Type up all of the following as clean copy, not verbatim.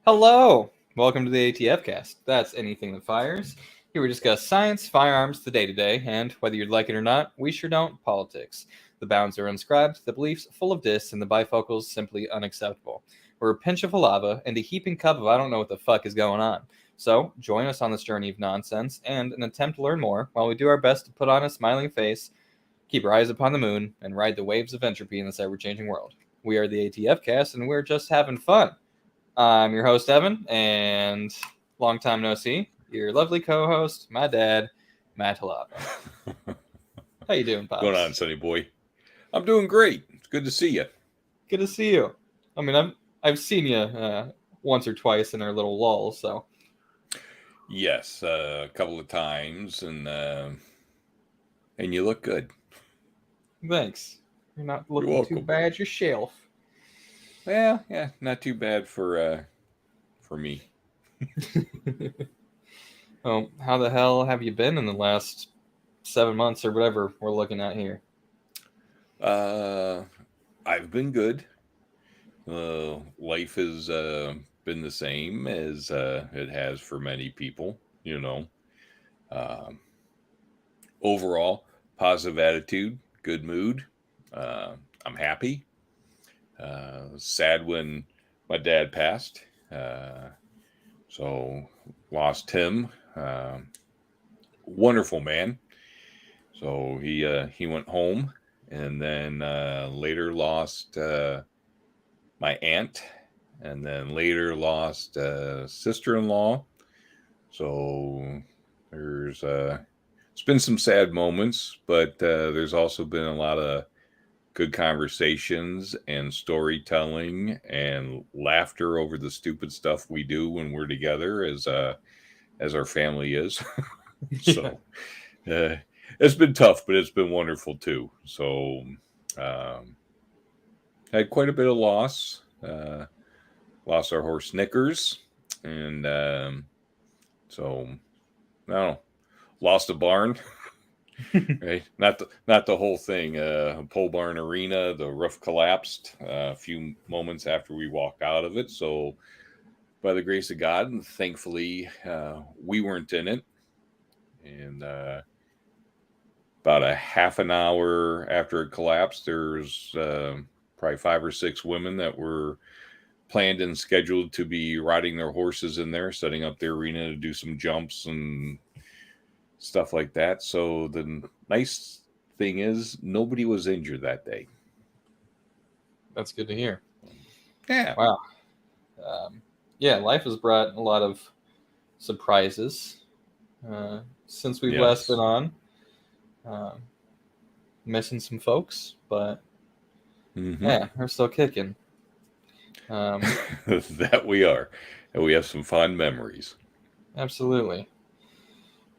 Hello! Welcome to the ATF Cast. That's anything that fires. Here we discuss science, firearms, the day to day, and whether you'd like it or not, we sure don't, politics. The bounds are unscribed, the beliefs full of dis, and the bifocals simply unacceptable. We're a pinch of lava and a heaping cup of I don't know what the fuck is going on. So, join us on this journey of nonsense and an attempt to learn more while we do our best to put on a smiling face, keep our eyes upon the moon, and ride the waves of entropy in this ever changing world. We are the ATF Cast, and we're just having fun. I'm your host, Evan, and long time no see, your lovely co-host, my dad, Matt Halava. How you doing, Pops? What's going on, Sonny boy? I'm doing great. It's good to see you. Good to see you. I mean, I've seen you once or twice in our little lull, so. Yes, a couple of times, and you look good. Thanks. You're not looking too bad yourself. Yeah, not too bad for me. Oh, how the hell have you been in the last 7 months or whatever we're looking at here? I've been good. Life has been the same as it has for many people, Overall, positive attitude, good mood. I'm happy. Sad when my dad passed. So lost him. Wonderful man. So he went home, and then later lost my aunt, and then later lost sister-in-law. So there's it's been some sad moments, but there's also been a lot of good conversations and storytelling and laughter over the stupid stuff we do when we're together as our family is. So it's been tough, but it's been wonderful too. So had quite a bit of loss. Lost our horse Snickers, and so I don't know, lost a barn. Right, not the whole thing. Pole barn arena, the roof collapsed a few moments after we walked out of it. So, by the grace of God, and thankfully, we weren't in it. And about a half an hour after it collapsed, there's probably 5 or 6 women that were planned and scheduled to be riding their horses in there, setting up the arena to do some jumps and stuff like that. So the nice thing is nobody was injured that day. That's good to hear. Yeah. Wow. Yeah, life has brought a lot of surprises since we've last been on. Missing some folks, but yeah, we're still kicking. That we are. And we have some fond memories. Absolutely.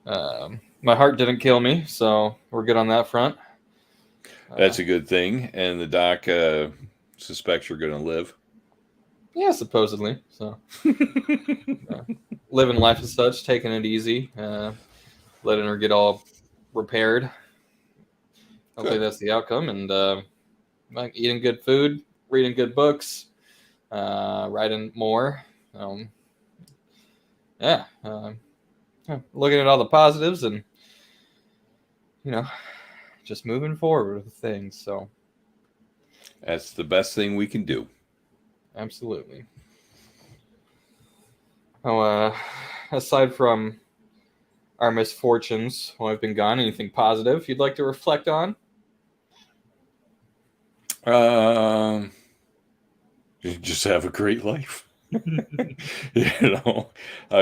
My heart didn't kill me, so we're good on that front. That's a good thing. And the doc suspects you're going to live. Yeah, supposedly. So living life as such, taking it easy, letting her get all repaired. Hopefully that's the outcome. And like eating good food, reading good books, writing more. Yeah. Looking at all the positives and, just moving forward with things. So that's the best thing we can do. Absolutely. Oh, aside from our misfortunes while I've been gone, anything positive you'd like to reflect on? Just have a great life. I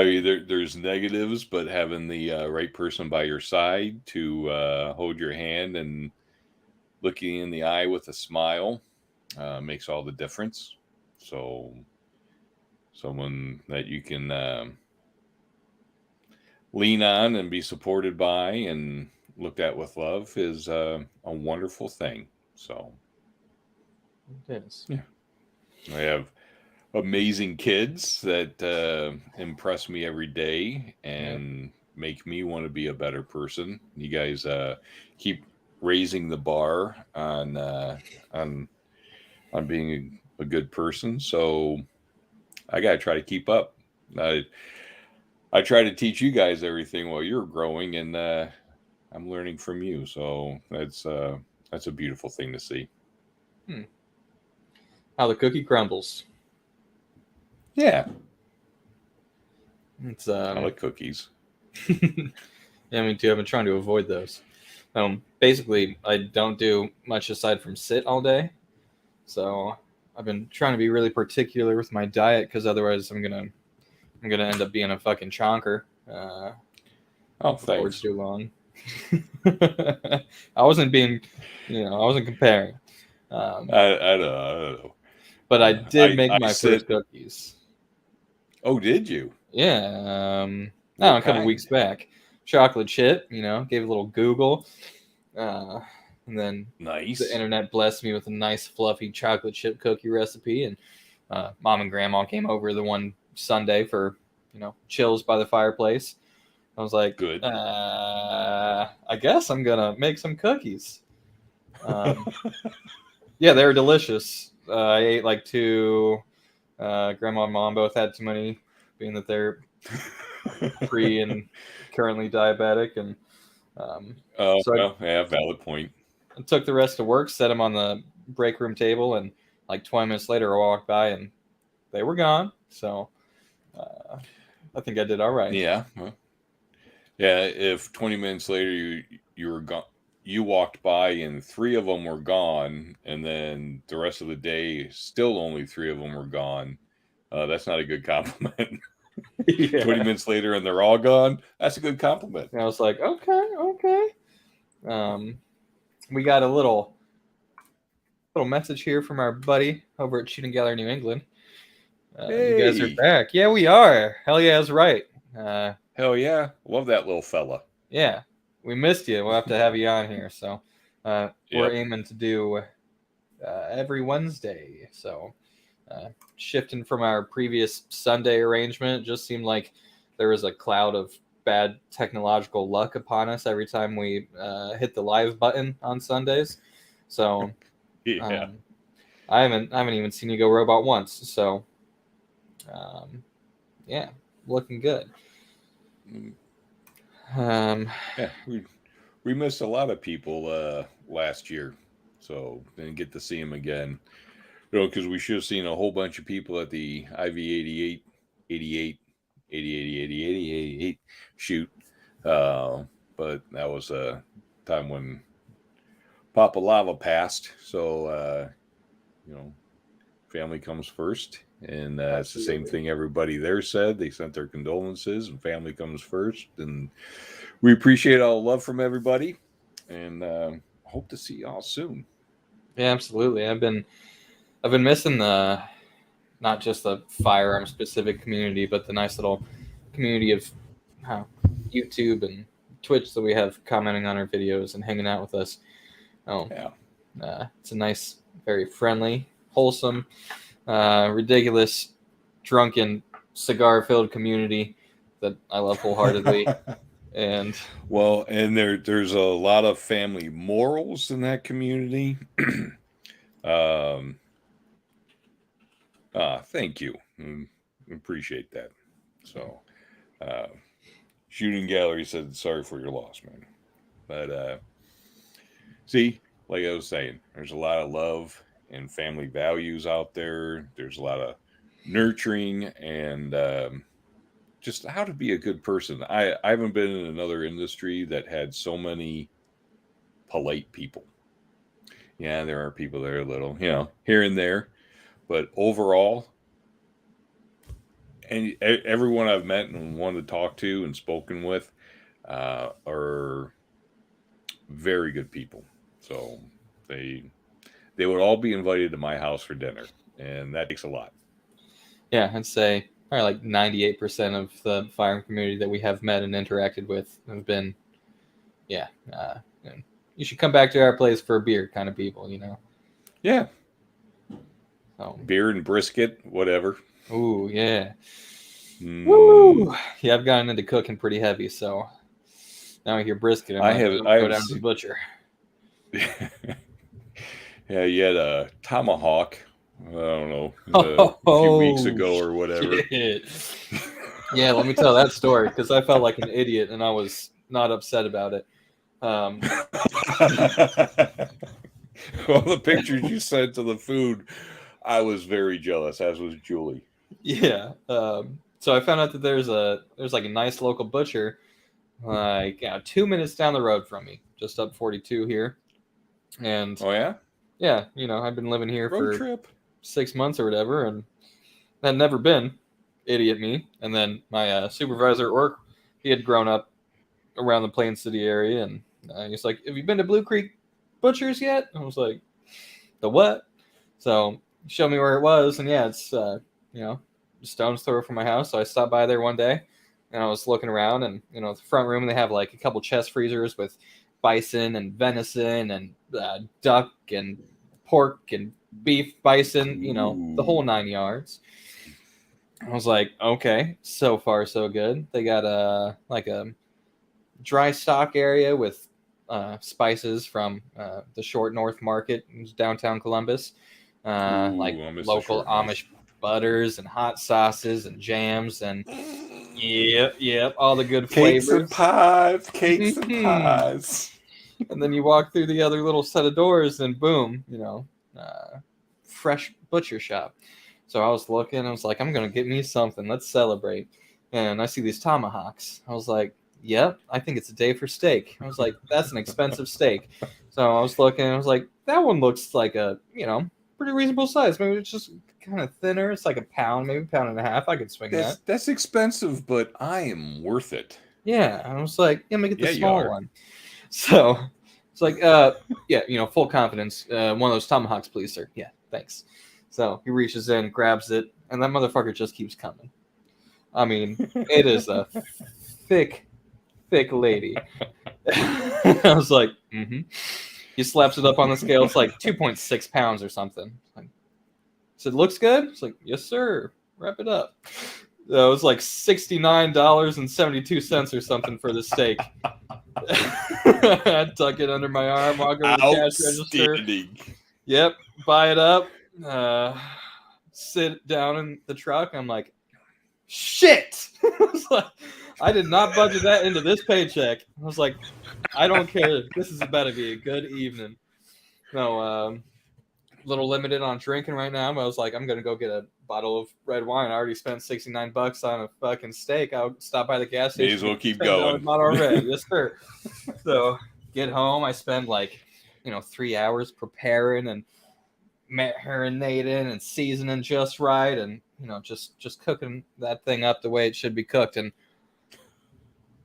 mean, there's negatives, but having the right person by your side to hold your hand and looking in the eye with a smile makes all the difference. So someone that you can lean on and be supported by and looked at with love is a wonderful thing. So it is. Yeah. I have amazing kids that impress me every day and make me want to be a better person. You guys keep raising the bar on being a good person. So I got to try to keep up. I try to teach you guys everything while you're growing, and I'm learning from you. So that's a beautiful thing to see. How the cookie crumbles. Yeah, It's I like cookies. Yeah, me too. I've been trying to avoid those. Basically, I don't do much aside from sit all day, so I've been trying to be really particular with my diet because otherwise I'm gonna end up being a fucking chonker Oh, before thanks. too long. I wasn't being, I wasn't comparing, um, I don't know. but I did make I my sit. first cookies. Oh, did you? Yeah, no, What a couple weeks kind? back. Chocolate chip, gave it a little Google, uh, and then the Nice. internet blessed me with a nice fluffy chocolate chip cookie recipe. And mom and grandma came over the one Sunday for chills by the fireplace. I was like, Good. I guess I'm gonna make some cookies. Um, yeah, they were delicious. I ate like two. Grandma and mom both had too many, being that they're pre and currently diabetic, and Oh, so well, yeah, valid point. I took the rest to work, set them on the break room table, and like 20 minutes later, I walked by and they were gone. So uh, I think I did all right. Yeah. Well, yeah. If 20 minutes later you were gone, you walked by and three of them were gone, and then the rest of the day still only three of them were gone. That's not a good compliment. 20 Yeah. minutes later and they're all gone. That's a good compliment. And I was like, okay. Um, we got a little message here from our buddy over at Shooting Gallery New England. You guys are Hey, back. Yeah, we are. Hell yeah, that's right. hell yeah, love that little fella. Yeah, we missed you. We'll have to have you on here. So we're Yep. aiming to do every Wednesday. So shifting from our previous Sunday arrangement, it just seemed like there was a cloud of bad technological luck upon us every time we hit the live button on Sundays. So Yeah. um, I haven't even seen you go robot once. So yeah, looking good. Mm, Um, yeah. We missed a lot of people last year, so didn't get to see them again. Because we should have seen a whole bunch of people at the IV 88, 88, 80, 80, 80, 80, 88 shoot. But that was a time when Papa Lava passed. So, family comes first. And it's the same absolutely. thing everybody there said. They sent their condolences, and family comes first. And we appreciate all the love from everybody. And hope to see y'all soon. Yeah, absolutely. I've been missing the not just the firearm specific community, but the nice little community of uh, YouTube and Twitch that we have commenting on our videos and hanging out with us. Oh, Yeah. it's a nice, very friendly, wholesome, ridiculous, drunken, cigar filled community that I love wholeheartedly. And Well, and there's a lot of family morals in that community. um, thank you. Appreciate that. So, uh, Shooting Gallery said sorry for your loss, man. But see, like I was saying, there's a lot of love and family values out there. There's a lot of nurturing and just how to be a good person. I haven't been in another industry that had so many polite people. Yeah, there are people that are a little, here and there, but overall, and everyone I've met and wanted to talk to and spoken with are very good people. So they would all be invited to my house for dinner, and that takes a lot. yeah, I'd say probably like 98% of the firearm community that we have met and interacted with have been, yeah, and you should come back to our place for a beer kind of people. Yeah, So, beer and brisket, whatever. ooh, yeah. Mm, Woo! Yeah, I've gotten into cooking pretty heavy, so now I hear brisket. I'm I like, have let's I go have down to the butcher. yeah, you had a tomahawk I don't know, a few weeks ago or whatever. Shit. Yeah, let me tell that story because I felt like an idiot and I was not upset about it. Well, the pictures you sent to the food, I was very jealous, as was Julie. Yeah. So I found out that there's like a nice local butcher, like 2 minutes down the road from me, just up 42 here, and Oh yeah, yeah, I've been living here road for trip. 6 months or whatever, and had never been. Idiot me. And then my supervisor at work, he had grown up around the Plain City area, and he's like, "Have you been to Blue Creek Butchers yet?" I was like, "The what?" So he showed me where it was, and yeah, it's a stone's throw from my house. So I stopped by there one day, and I was looking around, and the front room they have like a couple chest freezers with bison and venison and duck and pork and beef, bison, the whole Ooh. 9 yards. I was like, okay, so far so good. They got like a dry stock area with spices from the Short North Market in downtown Columbus, like I miss the local short north. Amish butters and hot sauces and jams and yep, all the good Cakes and flavors. pies, cakes and Mhm. pies. And then you walk through the other little set of doors, and boom, fresh butcher shop. So I was looking, I was like, I'm gonna get me something. Let's celebrate. And I see these tomahawks. I was like, yep, I think it's a day for steak. I was like, that's an expensive steak. So I was looking, I was like, that one looks like a, pretty reasonable size. Maybe it's just kind of thinner. It's like a pound, maybe a pound and a half. I could swing that. That's expensive, but I am worth it. Yeah. And I was like, yeah, make it the Yeah, you small are. one. So it's like, yeah, full confidence. One of those tomahawks, please, sir. Yeah, thanks. So he reaches in, grabs it, and that motherfucker just keeps coming. I mean, it is a thick, thick lady. I was like, mm-hmm. He slaps it up on the scale. It's like 2.6 pounds or something. Like, said, looks good? It's like, yes, sir. Wrap it up. It was like $69.72 or something for the steak. I tuck it under my arm, walk over to the cash register. Outstanding. Yep, buy it up. Sit down in the truck. I'm like, shit. I was like, I did not budget that into this paycheck. I was like, I don't care. This is about to be a good evening. No, little limited on drinking right now. But I was like, I'm gonna go get a bottle of red wine. I already spent $69 on a fucking steak. I'll stop by the gas station. May as well keep $10 going. bottle of red. Yes, sir. So get home. I spend like 3 hours preparing and marinating and seasoning just right, and just cooking that thing up the way it should be cooked. And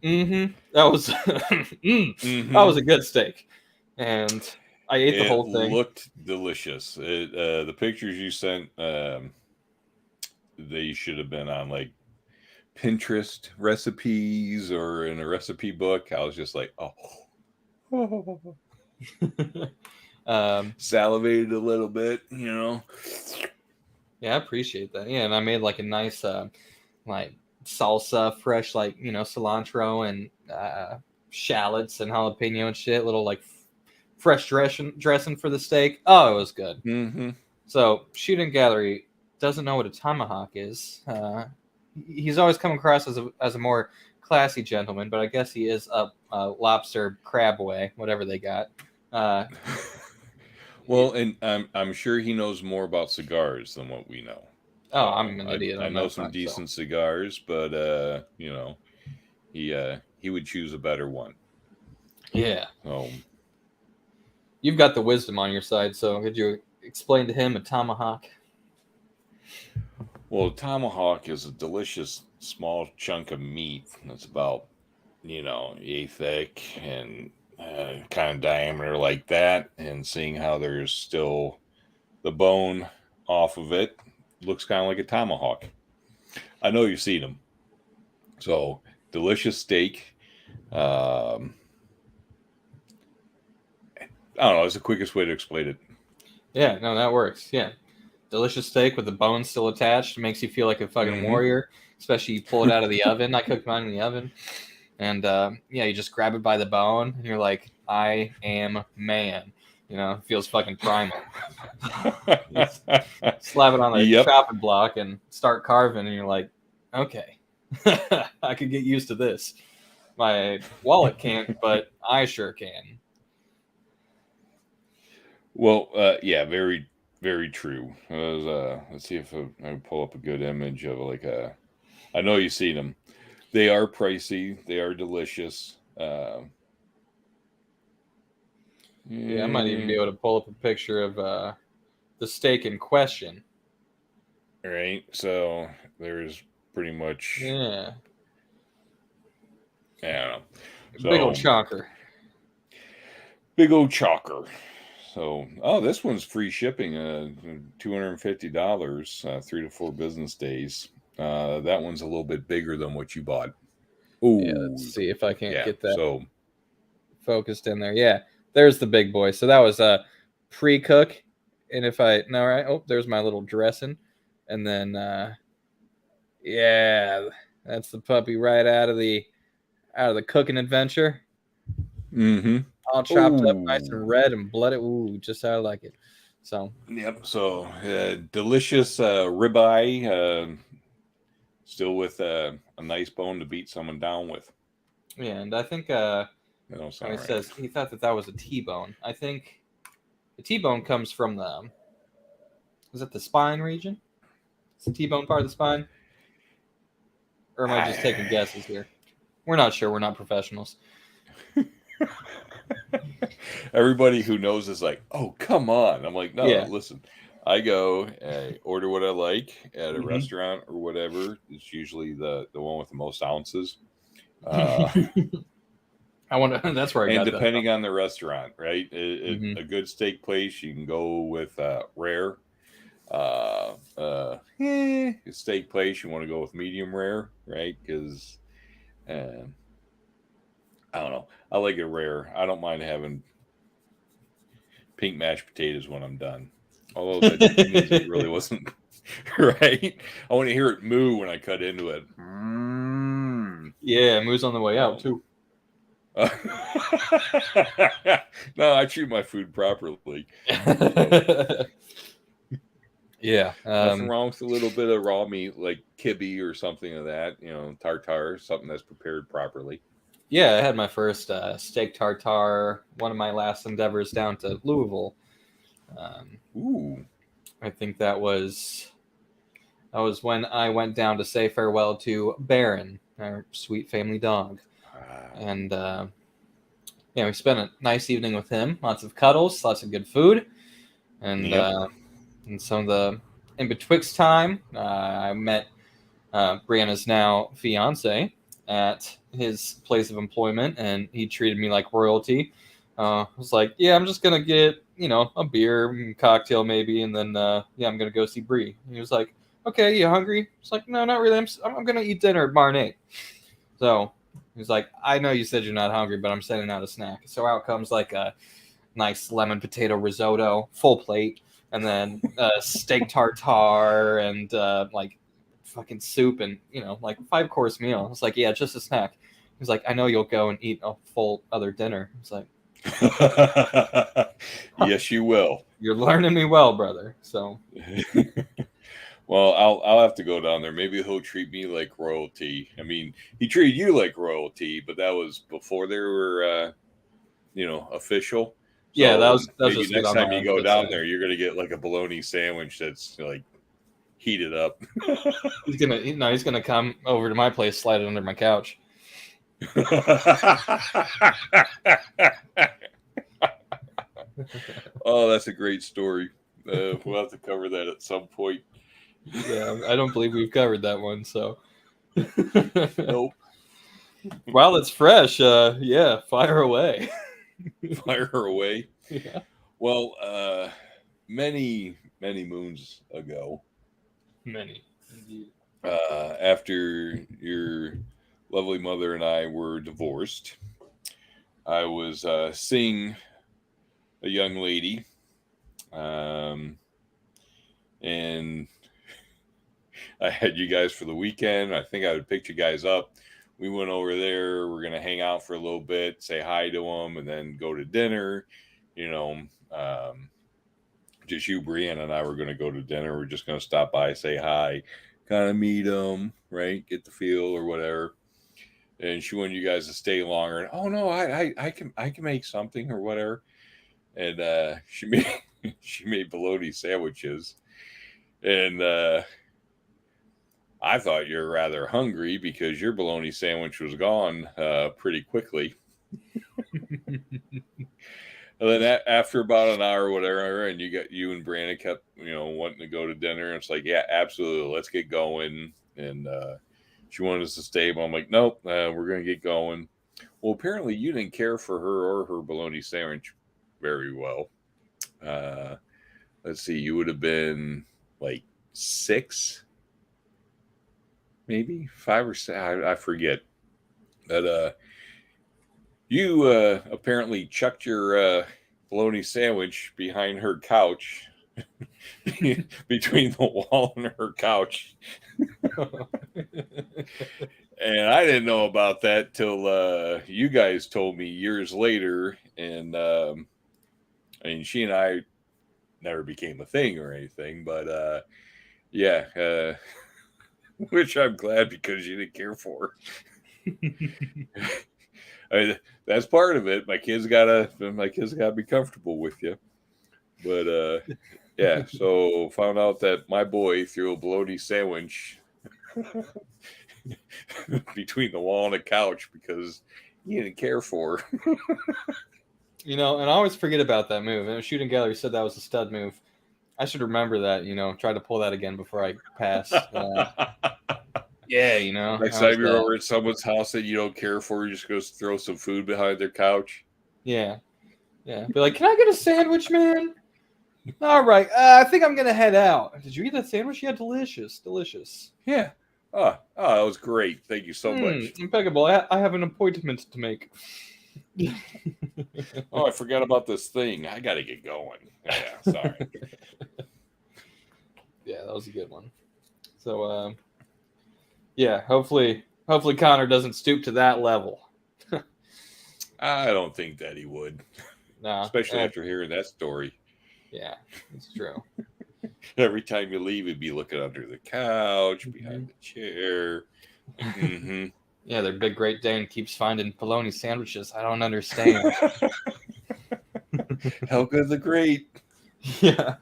that was that was a good steak, and I ate the whole thing. It looked delicious. The pictures you sent, they should have been on like Pinterest recipes or in a recipe book. I was just like, oh. Salivated a little bit, Yeah, I appreciate that. Yeah, and I made like a nice like salsa, fresh like cilantro and shallots and jalapeno and shit. Little like fresh dressing for the steak. Oh, it was good. Mm-hmm. So shooting gallery doesn't know what a tomahawk is. He's always come across as a more classy gentleman, but I guess he is a lobster crab way, whatever they got. Well, and I'm sure he knows more about cigars than what we know. Oh, I'm an idiot. I know some decent cigars, but he would choose a better one. Yeah. So you've got the wisdom on your side. So could you explain to him a tomahawk? Well, a tomahawk is a delicious small chunk of meat that's about yay thick and kind of diameter like that, and seeing how there's still the bone off of it, looks kind of like a tomahawk. I know you've seen them. So delicious steak. I don't know. It's the quickest way to explain it. Yeah, no, that works. Yeah, delicious steak with the bone still attached makes you feel like a fucking warrior. Especially you pull it out of the oven. I cooked mine in the oven. And you just grab it by the bone, and you're like, I am man. You know, it feels fucking primal. Slap it on the Yep. chopping block and start carving, and you're like, okay, I could get used to this. My wallet can't, but I sure can. Well, yeah, very, very true. Let's see if I can pull up a good image of like a. I know you've seen them. They are pricey. They are delicious. Yeah, I might even be able to pull up a picture of the steak in question. Right. So there's pretty much. Yeah, I don't know. So, big old chonker. big old chalker. So, oh, this one's free shipping. $250. 3 to 4 business days. That one's a little bit bigger than what you bought. Yeah, Oh, let's see if I can't yeah. get that So, focused in there. Yeah, there's the big boy. So that was a pre-cook, and if I no right, oh, there's my little dressing, and then yeah, that's the puppy right out of the cooking adventure, mm-hmm. all chopped up, nice Oh, and red and bloody. Ooh, just how I like it. So yep. So, delicious ribeye. Still with a nice bone to beat someone down with. yeah, and I think That don't when he sound right. says he thought that was a T-bone. I think the T-bone comes from the is it the spine region? Is the T-bone part of the spine? Or am I just taking guesses here? We're not sure. We're not professionals. Everybody who knows is like, oh, come on. I'm like, no, Yeah. listen. I go, I order what I like at a Mhm. restaurant or whatever. It's usually the one with the most ounces. I wonder. That's where I And got that from. depending on the restaurant, right? Mhm. A good steak place, you can go with rare. A steak place, you want to go with medium rare, right? Because I don't know. I like it rare. I don't mind having pink mashed potatoes when I'm done. Although that means it really wasn't right. I want to hear it moo when I cut into it. Yeah, moves on the way out too. No, I treat my food properly. Yeah. Nothing wrong with a little bit of raw meat like kibbe or something of that. Tartare, something that's prepared properly. Yeah, I had my first steak tartare. One of my last endeavors down to Louisville. Ooh. I think that was when I went down to say farewell to Baron, our sweet family dog, and yeah, we spent a nice evening with him. Lots of cuddles, lots of good food, and Yep. and some of the in betwixt time, I met Brianna's now fiance at his place of employment, and he treated me like royalty. I was like, yeah, I'm just gonna get a beer, cocktail maybe, and then yeah, I'm gonna go see Bree. He was like, okay, you hungry? It's like, no, not really. I'm gonna eat dinner at Marnate. So he's like, I know you said you're not hungry, but I'm sending out a snack. So out comes like a nice lemon potato risotto, full plate, and then steak tartare and like fucking soup and like 5-course meal. It's like, yeah, just a snack. He's like, I know you'll go and eat a full other dinner. It's like, yes, you will. you're learning me well, brother. So Well, I'll have to go down there. Maybe he'll treat me like royalty. I mean, he treated you like royalty, but that was before they were, official. yeah, So that was maybe just next on time you go the down side. there, you're gonna get like a bologna sandwich that's like heated up. He's gonna come over to my place, slide it under my couch. Oh, that's a great story. We'll have to cover that at some point. Yeah, I don't believe we've covered that one. So Nope. while it's fresh, yeah, fire away. Fire away. Yeah. Well, many moons ago, Many. Indeed. after your lovely mother and I were divorced, I was seeing a young lady, and I had you guys for the weekend. I think I would pick you guys up. We went over there. We're gonna hang out for a little bit, say hi to them, and then go to dinner. you know, just you, Brianna, and I were going to go to dinner. We're just going to stop by, say hi, kind of meet them, right? Get the feel or whatever. And she wanted you guys to stay longer. And oh no, I can make something or whatever. And she made bologna sandwiches, and I thought you were rather hungry because your bologna sandwich was gone pretty quickly. And then after about an hour or whatever, and you and Brandon kept wanting to go to dinner. And it's like, yeah, absolutely, let's get going. And she wanted us to stay, but I'm like, nope, we're gonna get going. Well, apparently you didn't care for her or her bologna sandwich very well. Let's see, you would have been like 6, maybe 5 or 6. I forget. But you apparently chucked your bologna sandwich behind her couch, between the wall and her couch. And I didn't know about that till you guys told me years later. And I mean, she and I never became a thing or anything, but yeah, which I'm glad because you didn't care for. That's part of it. My kids gotta be comfortable with you. But yeah, so found out that my boy threw a bologna sandwich between the wall and the couch because he didn't care for her. And I always forget about that move. And Shooting Gallery said that was a stud move. I should remember that, try to pull that again before I pass. Yeah, Next time you're over at someone's house that you don't care for, you just go throw some food behind their couch. Yeah. Be like, can I get a sandwich, man? All right. I think I'm going to head out. Did you eat that sandwich? Yeah, delicious. Yeah. Oh, that was great. Thank you so much. Impeccable. I have an appointment to make. Oh, I forgot about this thing. I got to get going. Yeah, sorry. Yeah, that was a good one. So, yeah, hopefully Connor doesn't stoop to that level. I don't think that he would. Nah, especially after hearing that story. Yeah, it's true. Every time you leave, he'd be looking under the couch, behind the chair. Mm-hmm. Yeah, their big Great Dane keeps finding bologna sandwiches. I don't understand. Helga the Great. Yeah.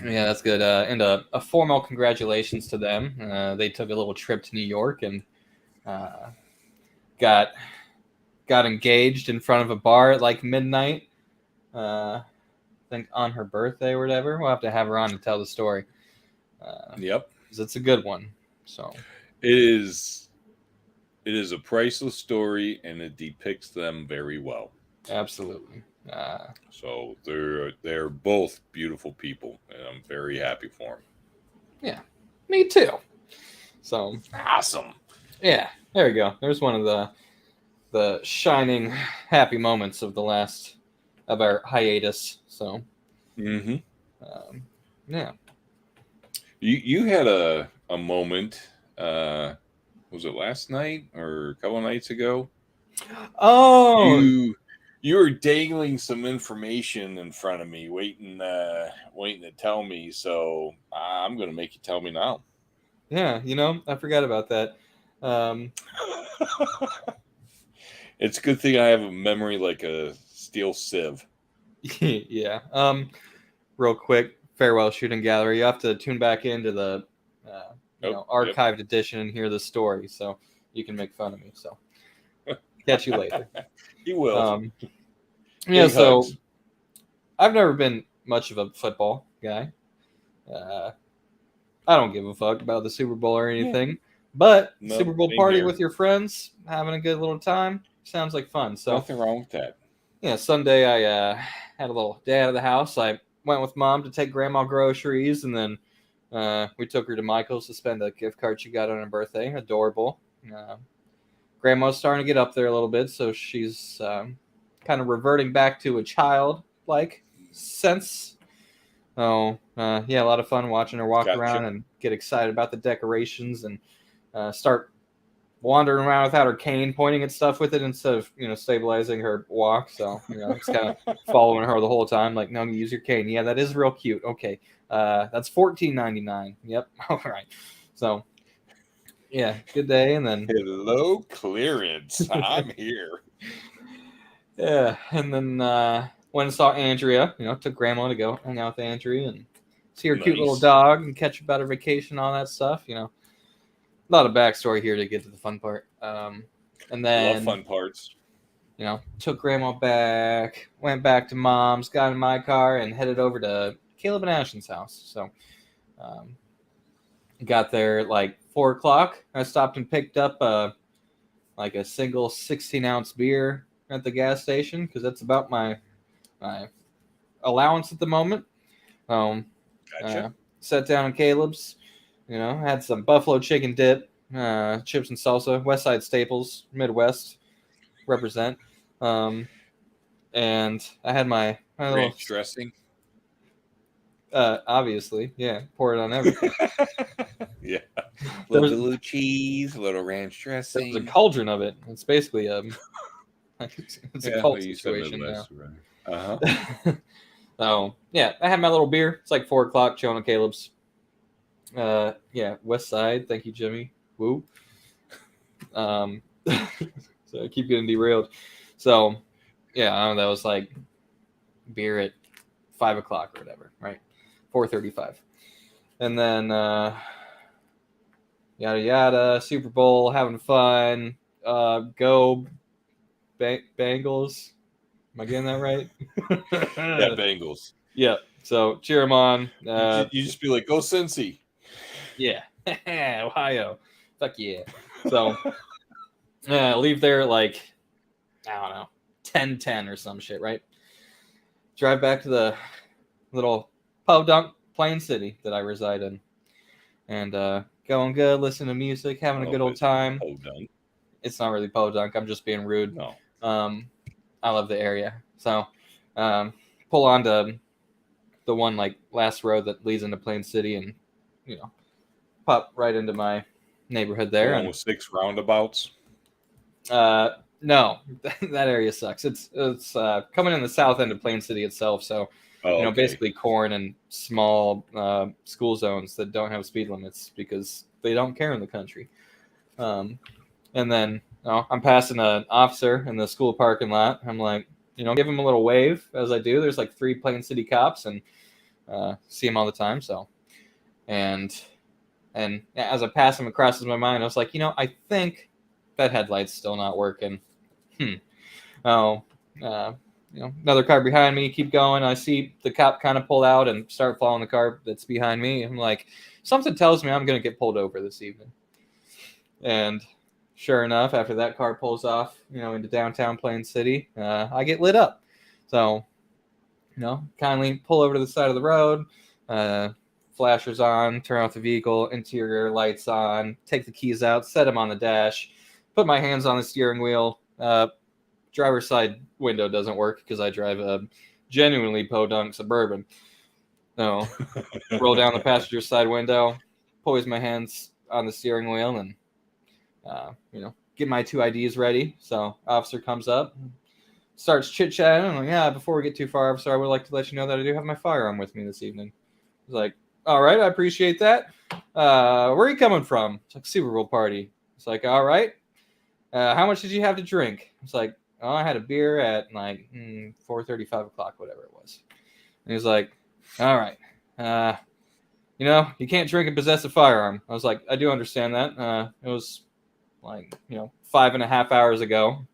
Yeah, that's good. And a formal congratulations to them. They took a little trip to New York and got engaged in front of a bar at like midnight. I think on her birthday or whatever. We'll have to have her on to tell the story. Yep, because it's a good one. So it is a priceless story, and it depicts them very well. Absolutely. So they're both beautiful people, and I'm very happy for them. Yeah, me too. So awesome. Yeah, there we go. There's one of the shining happy moments of our hiatus. So, yeah. You had a moment. Was it last night or a couple of nights ago? Oh, you were dangling some information in front of me, waiting to tell me. So I'm going to make you tell me now. Yeah, I forgot about that. It's a good thing I have a memory like a steel sieve. Yeah. Real quick, farewell Shooting Gallery. You have to tune back into the archived edition and hear the story, so you can make fun of me. So catch you later. You will. Yeah. So I've never been much of a football guy. I don't give a fuck about the Super Bowl or anything, but Super Bowl party with your friends, having a good little time, sounds like fun. So nothing wrong with that. Yeah, Sunday I had a little day out of the house. I went with Mom to take Grandma groceries, and then we took her to Michael's to spend a gift card she got on her birthday. Adorable. Grandma's starting to get up there a little bit, so she's kind of reverting back to a child-like sense. Oh, yeah, a lot of fun watching her walk around and get excited about the decorations and start wandering around without her cane, pointing at stuff with it instead of stabilizing her walk. So just kind of following her the whole time. Like, no, use your cane. Yeah, that is real cute. Okay, that's $14.99. Yep. All right. So yeah, good day, and then Hello, clearance. I'm here. yeah, and then went and saw Andrea. Took Grandma to go hang out with Andrea and see her cute little Nice. dog and catch up about her vacation, all that stuff. A lot of backstory here to get to the fun part. And then Love fun parts. took Grandma back, went back to Mom's, got in my car, and headed over to Caleb and Ashton's house. So got there at like 4 o'clock. I stopped and picked up like a single 16-ounce beer at the gas station because that's about my allowance at the moment. Gotcha. Sat down in Caleb's, had some buffalo chicken dip, chips and salsa, West Side staples, Midwest represent. And I had my little Ranch dressing. obviously, yeah, pour it on everything. Yeah. There was- Little cheese, little ranch There's dressing. a cauldron of it. It's basically it's a cult you said situation now. Midwest, right? Uh-huh. So yeah, I had my little beer. It's like 4 o'clock. Chilling at Caleb's. Yeah, West Side. Thank you, Jimmy. Woo. So I keep getting derailed. So yeah, I don't know. That was like beer at 5 o'clock or whatever, right? 4:35, and then yada yada. Super Bowl, having fun. Go Bengals. Am I getting that right? Yeah, Bengals. Yeah. So cheer them on. You just be like, go Cincy. Yeah. Ohio. Fuck yeah. So leave there at like, I don't know, 10:10 or some shit, right? Drive back to the little podunk Plain City that I reside in. And going good, listening to music, having a good old time. Podunk. It's not really podunk. I'm just being rude. No. I love the area. So pull on to the one like last road that leads into Plain City and pop right into my neighborhood there. Along with 6 roundabouts. No, that area sucks. It's coming in the south end of Plain City itself. So Okay. basically corn and small school zones that don't have speed limits because they don't care in the country. And then I'm passing an officer in the school parking lot. I'm like, give him a little wave as I do. There's like 3 Plain City cops and see him all the time. So, and as I pass him, it crosses my mind. I was like, I think that headlight's still not working. Another car behind me. Keep going. I see the cop kind of pull out and start following the car that's behind me. I'm like, something tells me I'm going to get pulled over this evening. And sure enough, after that car pulls off, into downtown Plain City, I get lit up. So, kindly pull over to the side of the road, flashers on, turn off the vehicle, interior lights on, take the keys out, set them on the dash, put my hands on the steering wheel. Driver's side window doesn't work because I drive a genuinely podunk Suburban. So, roll down the passenger side window, poise my hands on the steering wheel, and get my 2 IDs ready. So officer comes up, starts chit-chatting. I'm like, yeah, before we get too far, officer, I would like to let you know that I do have my firearm with me this evening. He's like, all right, I appreciate that. Where are you coming from? It's like Super Bowl party. It's like, all right. How much did you have to drink? It's like, oh, I had a beer at like 4:30, 5 o'clock, whatever it was. And he's like, all right. You can't drink and possess a firearm. I was like, I do understand that. It was like 5.5 hours ago.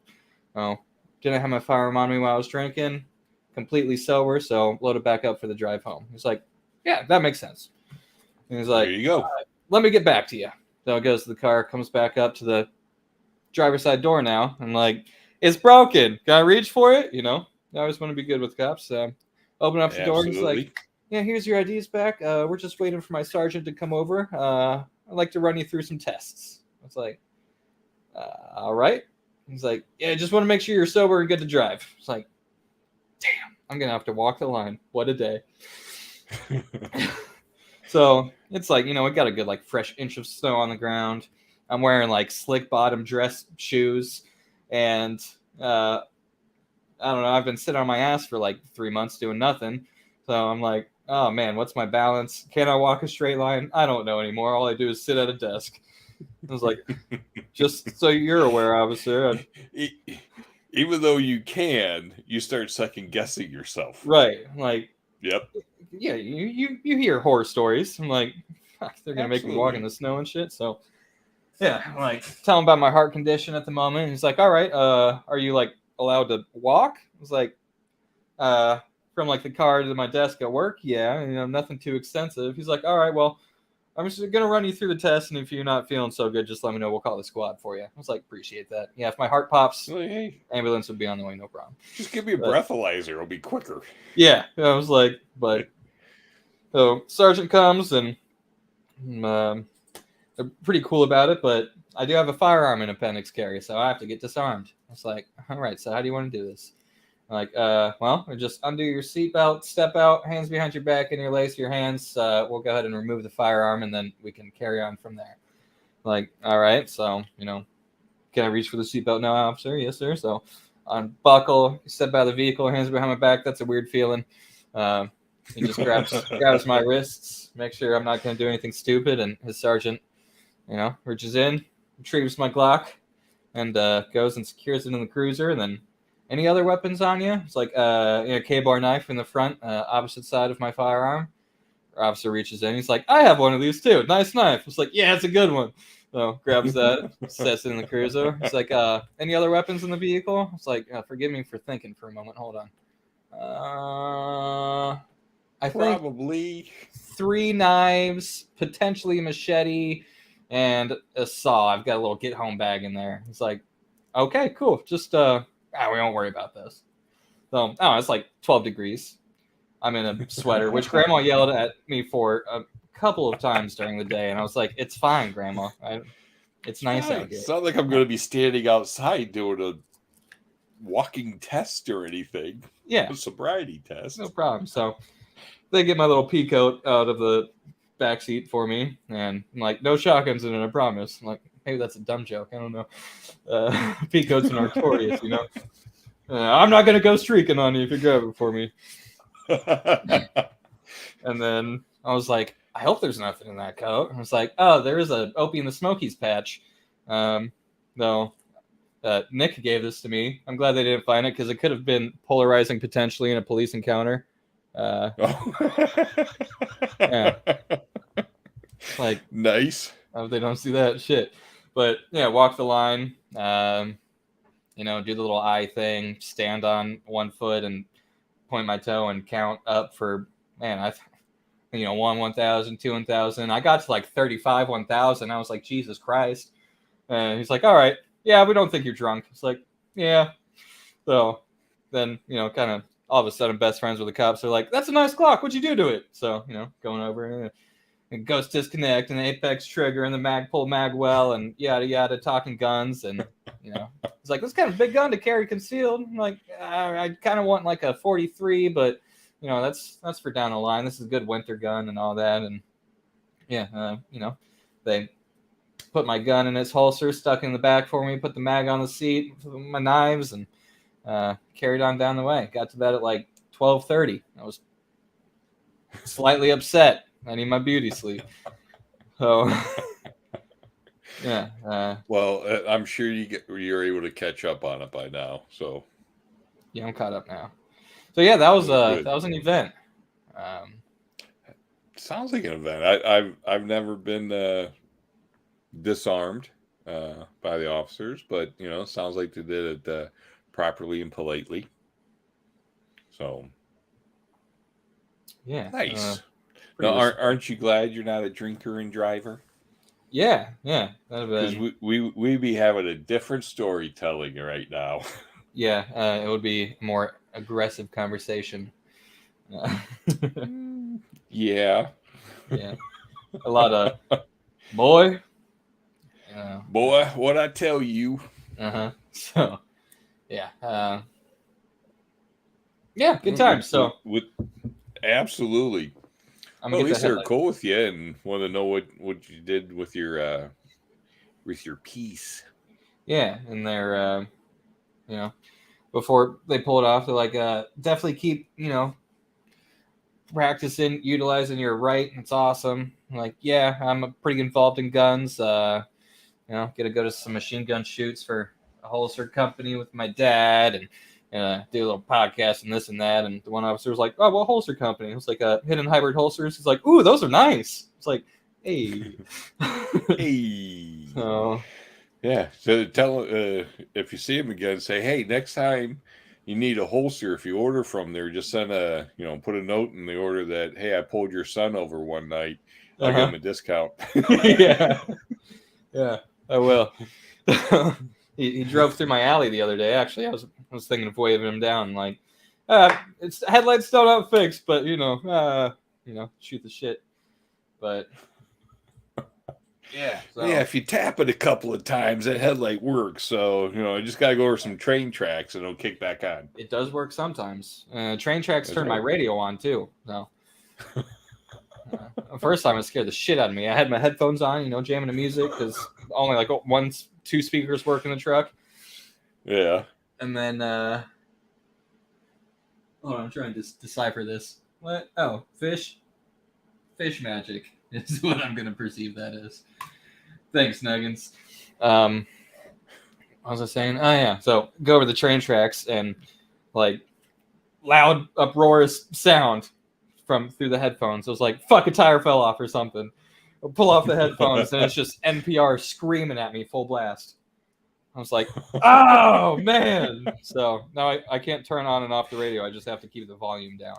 Oh, didn't have my firearm on me while I was drinking, completely sober, so load it back up for the drive home. He's like, yeah, that makes sense. And he's like, there you go. Let me get back to you. So it goes to the car, comes back up to the driver's side door now. I'm like, it's broken. Can I reach for it? I always want to be good with cops. Open up the door. He's like, yeah, here's your IDs back. We're just waiting for my sergeant to come over. I'd like to run you through some tests. I was like, all right. He's like, yeah, just want to make sure you're sober and good to drive. It's like, damn, I'm going to have to walk the line. What a day. So it's like, we got a good, like, fresh inch of snow on the ground. I'm wearing like slick bottom dress shoes, and I don't know. I've been sitting on my ass for like 3 months doing nothing. So I'm like, oh man, what's my balance? Can I walk a straight line? I don't know anymore. All I do is sit at a desk. I was like, just so you're aware, officer. Even though you can, you start second guessing yourself. Right. Like, yep. Yeah, you hear horror stories. I'm like, fuck, they're going to make me walk in the snow and shit. So, yeah, I'm like, tell him about my heart condition at the moment. He's like, all right, are you like allowed to walk? I was like, from like the car to my desk at work. Yeah, nothing too extensive. He's like, all right, well, I'm just gonna run you through the test, and if you're not feeling so good, just let me know. We'll call the squad for you. I was like, appreciate that. Yeah, if my heart pops, hey, ambulance would be on the way, no problem. Just give me a breathalyzer; it'll be quicker. Yeah, I was like, but so sergeant comes and they're pretty cool about it, but I do have a firearm in appendix carry, so I have to get disarmed. I was like, all right, so how do you want to do this? Like, well, just undo your seatbelt, step out, hands behind your back, and lace your hands. We'll go ahead and remove the firearm, and then we can carry on from there. Like, all right, so, can I reach for the seatbelt now, officer? Yes, sir. So, unbuckle, step out of the vehicle, hands behind my back. That's a weird feeling. He just grabs my wrists, make sure I'm not going to do anything stupid, and his sergeant, reaches in, retrieves my Glock, and goes and secures it in the cruiser, and then any other weapons on you? It's like a K-bar knife in the front, opposite side of my firearm. Our officer reaches in. He's like, I have one of these too. Nice knife. It's like, yeah, it's a good one. So grabs that, sets it in the cruiser. It's like, any other weapons in the vehicle? It's like, forgive me for thinking for a moment. Hold on. I think probably 3 knives, potentially a machete, and a saw. I've got a little get home bag in there. It's like, okay, cool. Just we won't worry about this. So, it's like 12 degrees. I'm in a sweater, which Grandma yelled at me for a couple of times during the day, and I was like, "It's fine, Grandma. It's nice out here." It's not like I'm going to be standing outside doing a walking test or anything. Yeah, a sobriety test. No problem. So they get my little pea coat out of the back seat for me, and I'm like, "No shotguns in it, I promise." I'm like, maybe that's a dumb joke. I don't know. Pea coats are notorious, I'm not going to go streaking on you if you grab it for me. And then I was like, I hope there's nothing in that coat. I was like, oh, there is a Opie and the Smokies patch. Though Nick gave this to me. I'm glad they didn't find it because it could have been polarizing potentially in a police encounter. Yeah. Like, nice. I hope they don't see that shit. But yeah, walk the line. Do the little eye thing, stand on one foot and point my toe and count up for, 1, 1,000, 2, 1,000. I got to like 35, 1,000. I was like, Jesus Christ. And he's like, all right, yeah, we don't think you're drunk. It's like, yeah. So then, kind of all of a sudden best friends with the cops. They're like, that's a nice clock. What'd you do to it? So, going over and ghost disconnect and apex trigger and the mag pull mag well and yada yada, talking guns. And it's like, this kind of big gun to carry concealed. I'm like, I kind of want like a 43, but that's for down the line. This is a good winter gun and all that. And yeah, they put my gun in its holster, stuck in the back for me, put the mag on the seat, my knives, and carried on down the way. Got to bed at like 12:30. I was slightly upset. I need my beauty sleep. So, yeah. Well, I'm sure you're able to catch up on it by now. So, yeah, I'm caught up now. So yeah, that was an event. Sounds like an event. I've never been disarmed by the officers, but sounds like they did it properly and politely. So, yeah, nice. Now, aren't you glad you're not a drinker and driver? Yeah. Because we be having a different storytelling right now. Yeah, it would be a more aggressive conversation. Yeah. Yeah. A lot of boy. Boy, what I tell you. So, yeah. Yeah, good time. So, absolutely. Well, at least they're cool with you and want to know what you did with your with your piece. Yeah, and they're before they pull it off, they're like, definitely keep practicing utilizing your right. It's awesome. I'm like, yeah, I'm pretty involved in guns. Gonna go to some machine gun shoots for a holster company with my dad, and do a little podcast and this and that. And the one officer was like, "Oh, what holster company?" It was like Hidden Hybrid Holsters. He's like, "Ooh, those are nice." It's like, hey, Hey. so Yeah. So tell if you see him again, say, hey, next time you need a holster, if you order from there, just send put a note in the order that, hey, I pulled your son over one night. I'll give him a discount. yeah, yeah, I will. he drove through my alley the other day. Actually, I was thinking of waving him down, like, it's headlights still not fixed, but shoot the shit. But yeah, so. Yeah, if you tap it a couple of times, that headlight works. So I just got to go over some train tracks and it'll kick back on. It does work sometimes. Train tracks turn my radio on too. So first time it scared the shit out of me. I had my headphones on, jamming the music because only like 1-2 speakers work in the truck. Yeah. And then, I'm trying to decipher this. What? Oh, fish magic is what I'm gonna perceive that as. Thanks, Nuggins. What was I saying? Oh yeah. So go over the train tracks and like loud, uproarious sound from through the headphones. It was like, fuck, a tire fell off or something. I'll pull off the headphones and it's just NPR screaming at me full blast. I was like, oh man. So now I can't turn on and off the radio. I just have to keep the volume down.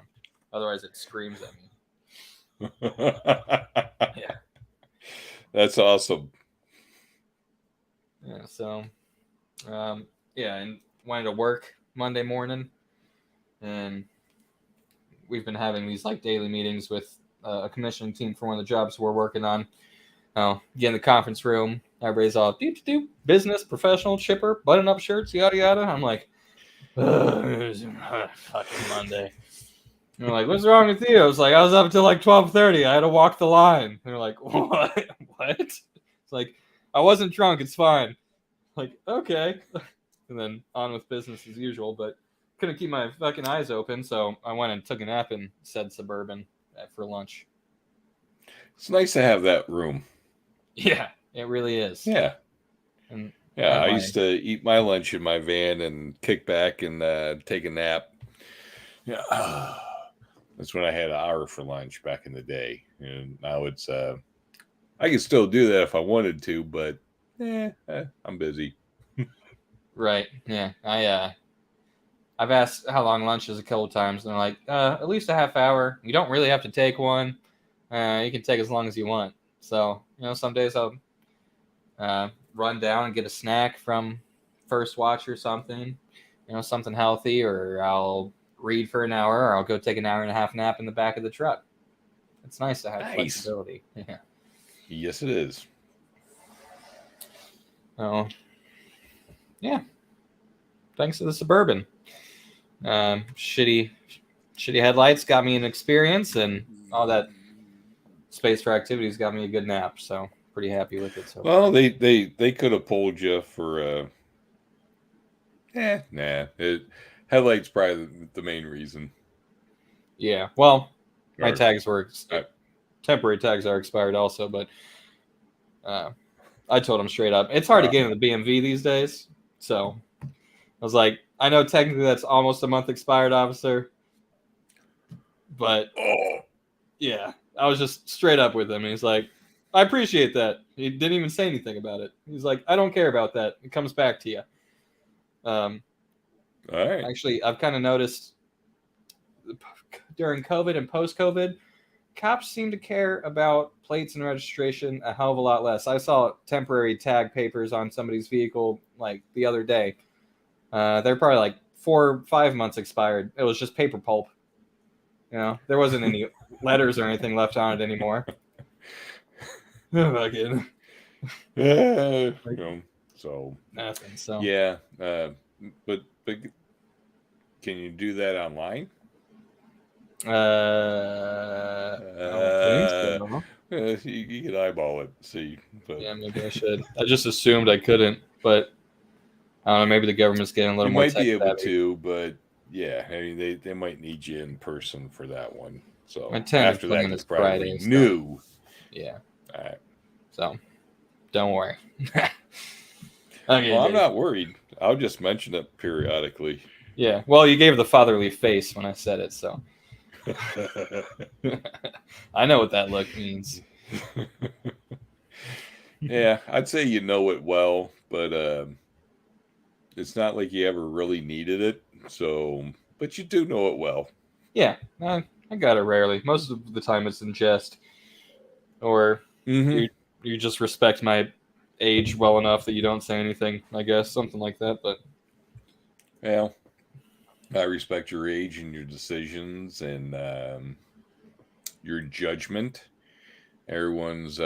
Otherwise it screams at me. Yeah. That's awesome. Yeah, so and wanted to work Monday morning, and we've been having these like daily meetings with a commissioning team for one of the jobs we're working on. Get in the conference room, everybody's all doop business, professional, chipper, button up shirts, yada yada. I'm like, fucking Monday. And they're like, what's wrong with you? I was like, I was up until like 12:30. I had to walk the line. And they're like, what? It's like, I wasn't drunk. It's fine. Like, okay. And then on with business as usual, but couldn't keep my fucking eyes open, so I went and took a nap in said Suburban for lunch. It's nice to have that room. Yeah, it really is. Yeah. And yeah, I used to eat my lunch in my van and kick back and take a nap. Yeah. That's when I had an hour for lunch back in the day. And now it's I can still do that if I wanted to, but I'm busy. Right. Yeah. I've asked how long lunch is a couple times, and they're like, at least a half hour. You don't really have to take one. You can take as long as you want. So, some days I'll run down and get a snack from First Watch or something, something healthy, or I'll read for an hour, or I'll go take an hour and a half nap in the back of the truck. It's nice to have flexibility. Yeah. Yes, it is. Oh, yeah. Thanks to the Suburban. Shitty headlights got me an experience, and all that space for activities got me a good nap. So pretty happy with it. So well, they could have pulled you for headlights probably the main reason. Yeah, well, my tags were temporary tags are expired also, but I told them straight up, it's hard to get in the BMV these days. So I was like, I know technically that's almost a month expired, officer, but yeah, I was just straight up with him. And he's like, I appreciate that. He didn't even say anything about it. He's like, I don't care about that. It comes back to you. All right. Actually, I've kind of noticed during COVID and post-COVID, cops seem to care about plates and registration a hell of a lot less. I saw temporary tag papers on somebody's vehicle like the other day. They're probably like 4 or 5 months expired. It was just paper pulp. There wasn't any letters or anything left on it anymore. Fucking. So nothing. So yeah, but can you do that online? I don't think so. You can eyeball it, see. But Yeah, maybe I should. I just assumed I couldn't, but I don't know. Maybe the government's getting a little you more might tech be able savvy. to, but yeah, I mean, they might need you in person for that one. My So tennis after that, plan you're is Friday, probably so new. yeah. All right. So don't worry. Okay, Well, I'm Dave. not worried. I'll just mention it periodically. Yeah. Well, you gave the fatherly face when I said it, so I know what that look means. Yeah, I'd say you know it well, but it's not like you ever really needed it. So, but you do know it well. Yeah, I got it rarely. Most of the time it's in jest, or Mm-hmm. you just respect my age well enough that you don't say anything. I guess something like that. But Well, I respect your age and your decisions and your judgment. Everyone's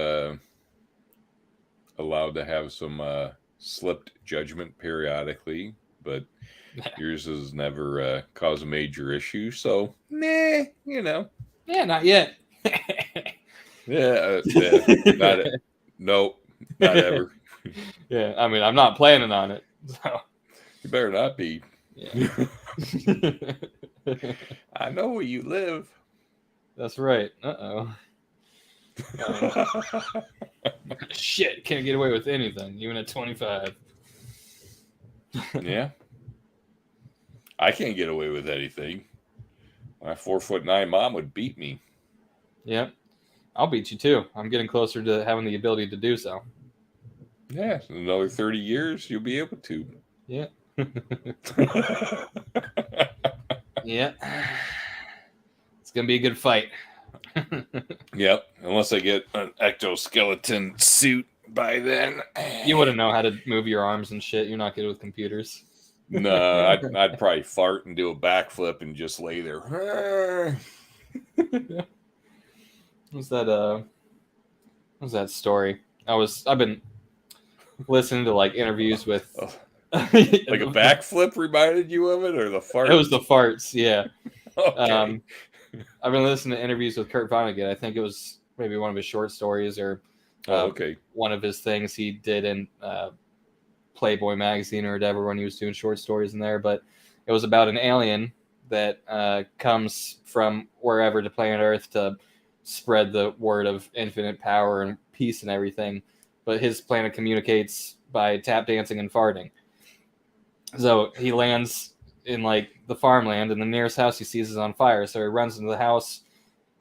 allowed to have some slipped judgment periodically, but yours has never caused a major issue. So, nah, you know. yeah, not yet. Yeah, not it. Nope, not ever. Yeah, I mean, I'm not planning on it. So You better not be. yeah. I know where you live. That's right. Uh-oh. Shit, can't get away with anything, even at 25. Yeah, I can't get away with anything. My 4'9" mom would beat me. Yep. I'll beat you too. I'm getting closer to having the ability to do so. Yeah, in another 30 years, you'll be able to. Yeah. Yeah. It's going to be a good fight. Yep, unless I get an ectoskeleton suit by then. You wouldn't know how to move your arms and shit. You're not good with computers. No, I'd probably fart and do a backflip and just lay there. What's that story? I've been listening to like interviews with Like a backflip reminded you of it, or the fart? It was the farts, yeah. Okay. I've been listening to interviews with Kurt Vonnegut. I think it was maybe one of his short stories or Okay. one of his things he did in Playboy magazine or whatever when he was doing short stories in there. But it was about an alien that comes from wherever to planet Earth to spread the word of infinite power and peace and everything. But his planet communicates by tap dancing and farting. So he lands in like the farmland, and the nearest house he sees is on fire. So he runs into the house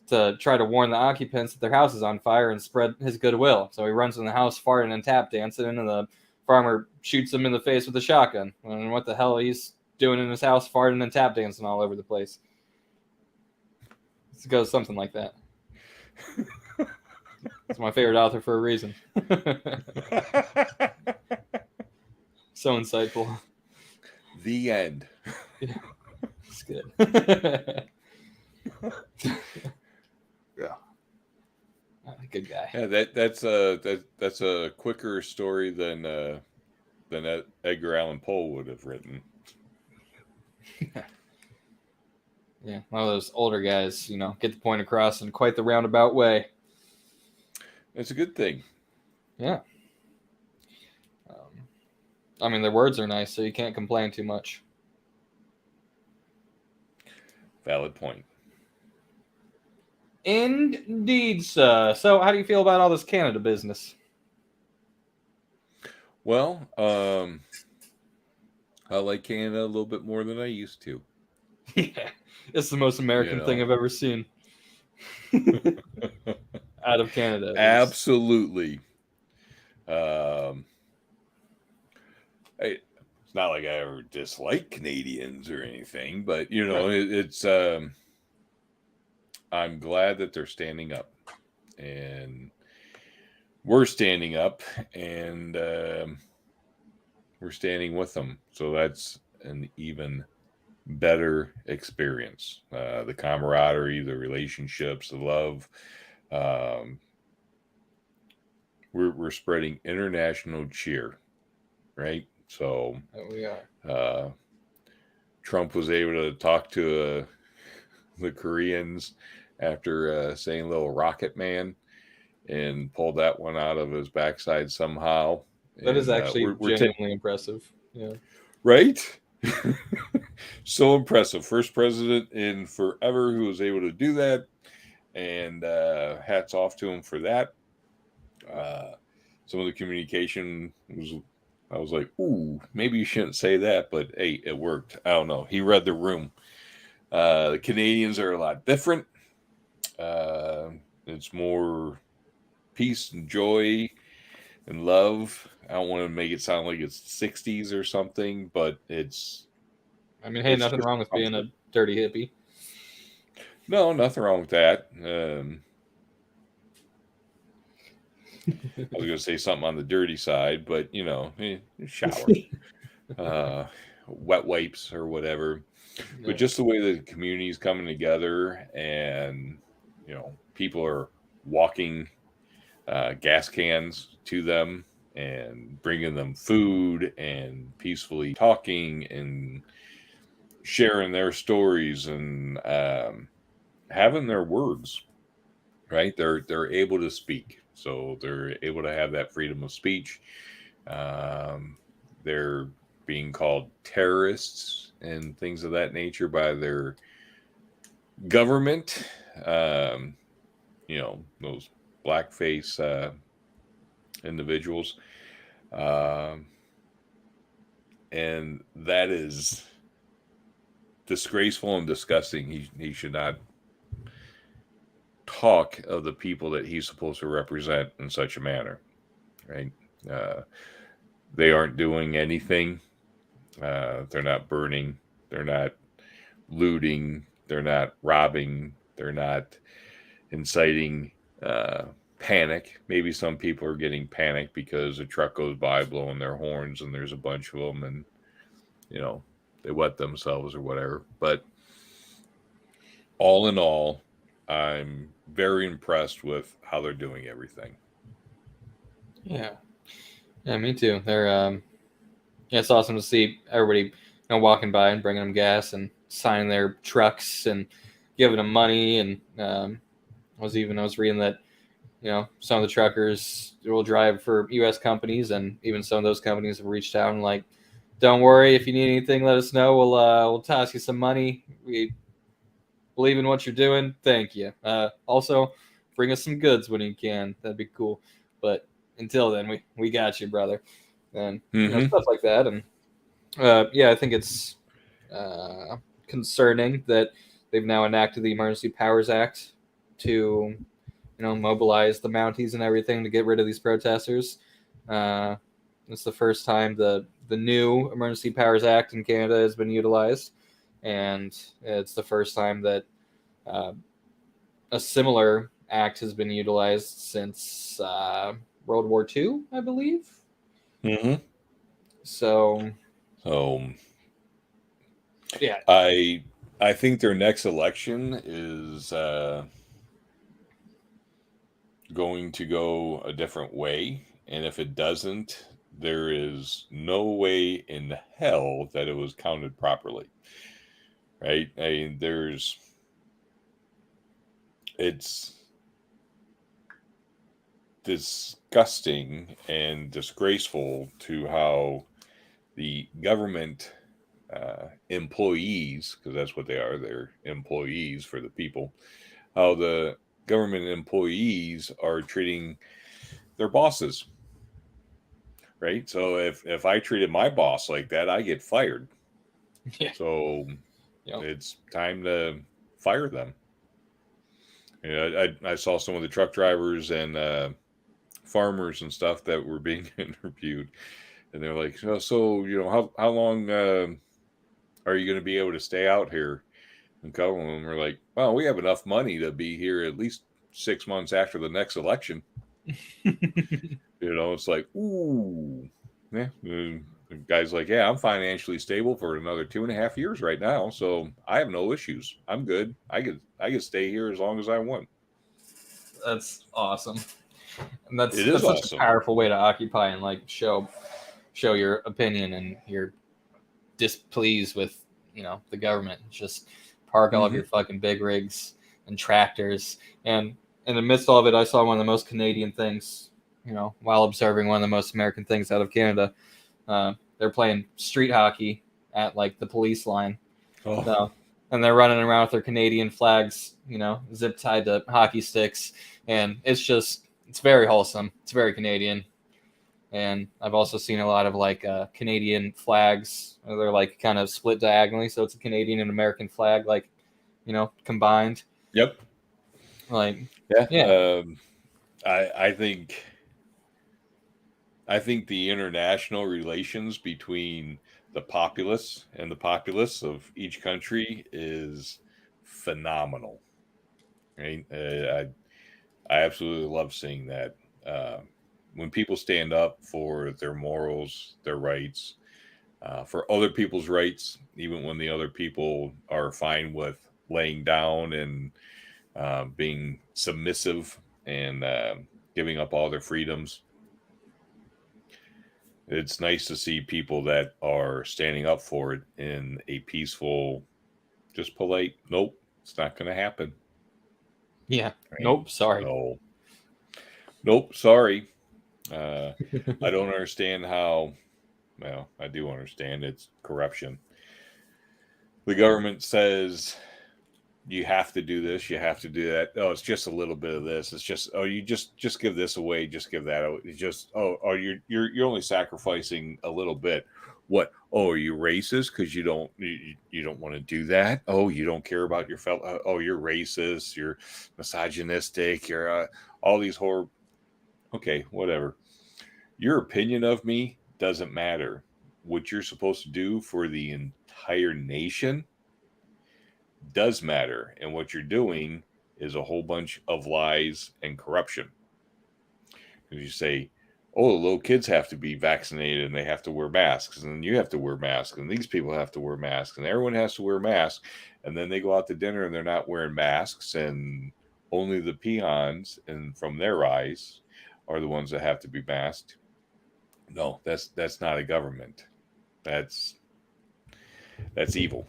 to try to warn the occupants that their house is on fire and spread his goodwill. So he runs in the house farting and tap dancing, and the farmer shoots him in the face with a shotgun. And what the hell he's doing in his house, farting and tap dancing all over the place. It goes something like that. It's my favorite author for a reason. So insightful. The end. Yeah, it's good. Yeah, good guy. Yeah, that's a quicker story than Edgar Allan Poe would have written. Yeah, one of those older guys, get the point across in quite the roundabout way. It's a good thing. Yeah. I mean, their words are nice, so you can't complain too much. Valid point. Indeed, sir. So, how do you feel about all this Canada business? Well, I like Canada a little bit more than I used to. Yeah, it's the most American thing I've ever seen. Out of Canada. Absolutely. It's not like I ever dislike Canadians or anything, but right. It's I'm glad that they're standing up, and we're standing up, and we're standing with them. So that's an even better experience. The camaraderie, the relationships, the love. We're spreading international cheer, right? So we are. Trump was able to talk to the Koreans after saying "Little Rocket Man," and pulled that one out of his backside somehow. That is And actually genuinely impressive. Yeah. right? So impressive. First president in forever who was able to do that. And hats off to him for that. Some of the communication was, I was like, ooh, maybe you shouldn't say that, but hey, it worked. I don't know. He read the room. The Canadians are a lot different. It's more peace and joy and love. I don't want to make it sound like it's 60s or something, but it's. I mean, hey, nothing just wrong with being a dirty hippie. No, nothing wrong with that. I was going to say something on the dirty side, but shower, wet wipes or whatever. Yeah. But just the way the community is coming together, and people are walking gas cans to them and bringing them food and peacefully talking and sharing their stories and having their words, right? They're able to speak, so they're able to have that freedom of speech. They're being called terrorists and things of that nature by their government. Those blackface individuals, and that is disgraceful and disgusting. He should not talk of the people that he's supposed to represent in such a manner, right? They aren't doing anything. They're not burning. They're not looting. They're not robbing. They're not inciting panic. Maybe some people are getting panicked because a truck goes by blowing their horns and there's a bunch of them and, they wet themselves or whatever. But all in all, I'm very impressed with how they're doing everything. Yeah, me too. They're it's awesome to see everybody walking by and bringing them gas and signing their trucks and giving them money. And I was reading that some of the truckers will drive for U.S. companies, and even some of those companies have reached out and like, don't worry, if you need anything, let us know. We'll toss you some money. We believe in what you're doing. Thank you. Also, bring us some goods when you can. That'd be cool. But until then, we got you, brother. And stuff like that. And I think it's concerning that they've now enacted the Emergency Powers Act to mobilize the Mounties and everything to get rid of these protesters. It's the first time the new Emergency Powers Act in Canada has been utilized, and it's the first time that a similar act has been utilized since World War II, I believe. Mm-hmm. So yeah, I think their next election is going to go a different way, and if it doesn't, there is no way in hell that it was counted properly, right? I mean, it's disgusting and disgraceful to how the government employees, because that's what they are, they're employees for the people, how the government employees are treating their bosses, right? So if I treated my boss like that, I get fired. Yeah. So it's time to fire them. I saw some of the truck drivers and farmers and stuff that were being interviewed, and they're like, so how long are you going to be able to stay out here? And a couple of them are like, well, we have enough money to be here at least 6 months after the next election. It's like, ooh, yeah. The guy's like, yeah, I'm financially stable for another 2.5 years right now, so I have no issues. I'm good. I could stay here as long as I want. That's awesome, and that's awesome. Such a powerful way to occupy and like show your opinion and you're displeased with the government. Just park all of your fucking big rigs and tractors, and in the midst of all of it, I saw one of the most Canadian things, while observing one of the most American things out of Canada. They're playing street hockey at like the police line. Oh, So, and they're running around with their Canadian flags, zip tied to hockey sticks. And it's very wholesome. It's very Canadian. And I've also seen a lot of like Canadian flags. They're like kind of split diagonally. So it's a Canadian and American flag, like, combined. yep. Like, Yeah. yeah. I think the international relations between the populace and the populace of each country is phenomenal. Right? I absolutely love seeing that. When people stand up for their morals, their rights, for other people's rights, even when the other people are fine with laying down and being submissive and giving up all their freedoms. It's nice to see people that are standing up for it in a peaceful, just polite, nope, it's not going to happen. Yeah. Right? Nope. Sorry. So, nope, sorry. I don't understand how, well, I do understand it's corruption. The government says you have to do this, you have to do that. Oh, it's just a little bit of this. It's just, oh, you just give this away, just give that away. It's just, oh, you're only sacrificing a little bit. What? Oh, are you racist because you don't want to do that? Oh, you don't care about your fellow. Oh, you're racist. You're misogynistic. You're all these horror. Okay, whatever. Your opinion of me doesn't matter. What you're supposed to do for the entire nation does matter. And what you're doing is a whole bunch of lies and corruption. Because you say, oh, the little kids have to be vaccinated and they have to wear masks, and you have to wear masks, and these people have to wear masks, and everyone has to wear masks. And then they go out to dinner and they're not wearing masks, and only the peons, and from their eyes, are the ones that have to be masked. No, that's not a government. That's evil.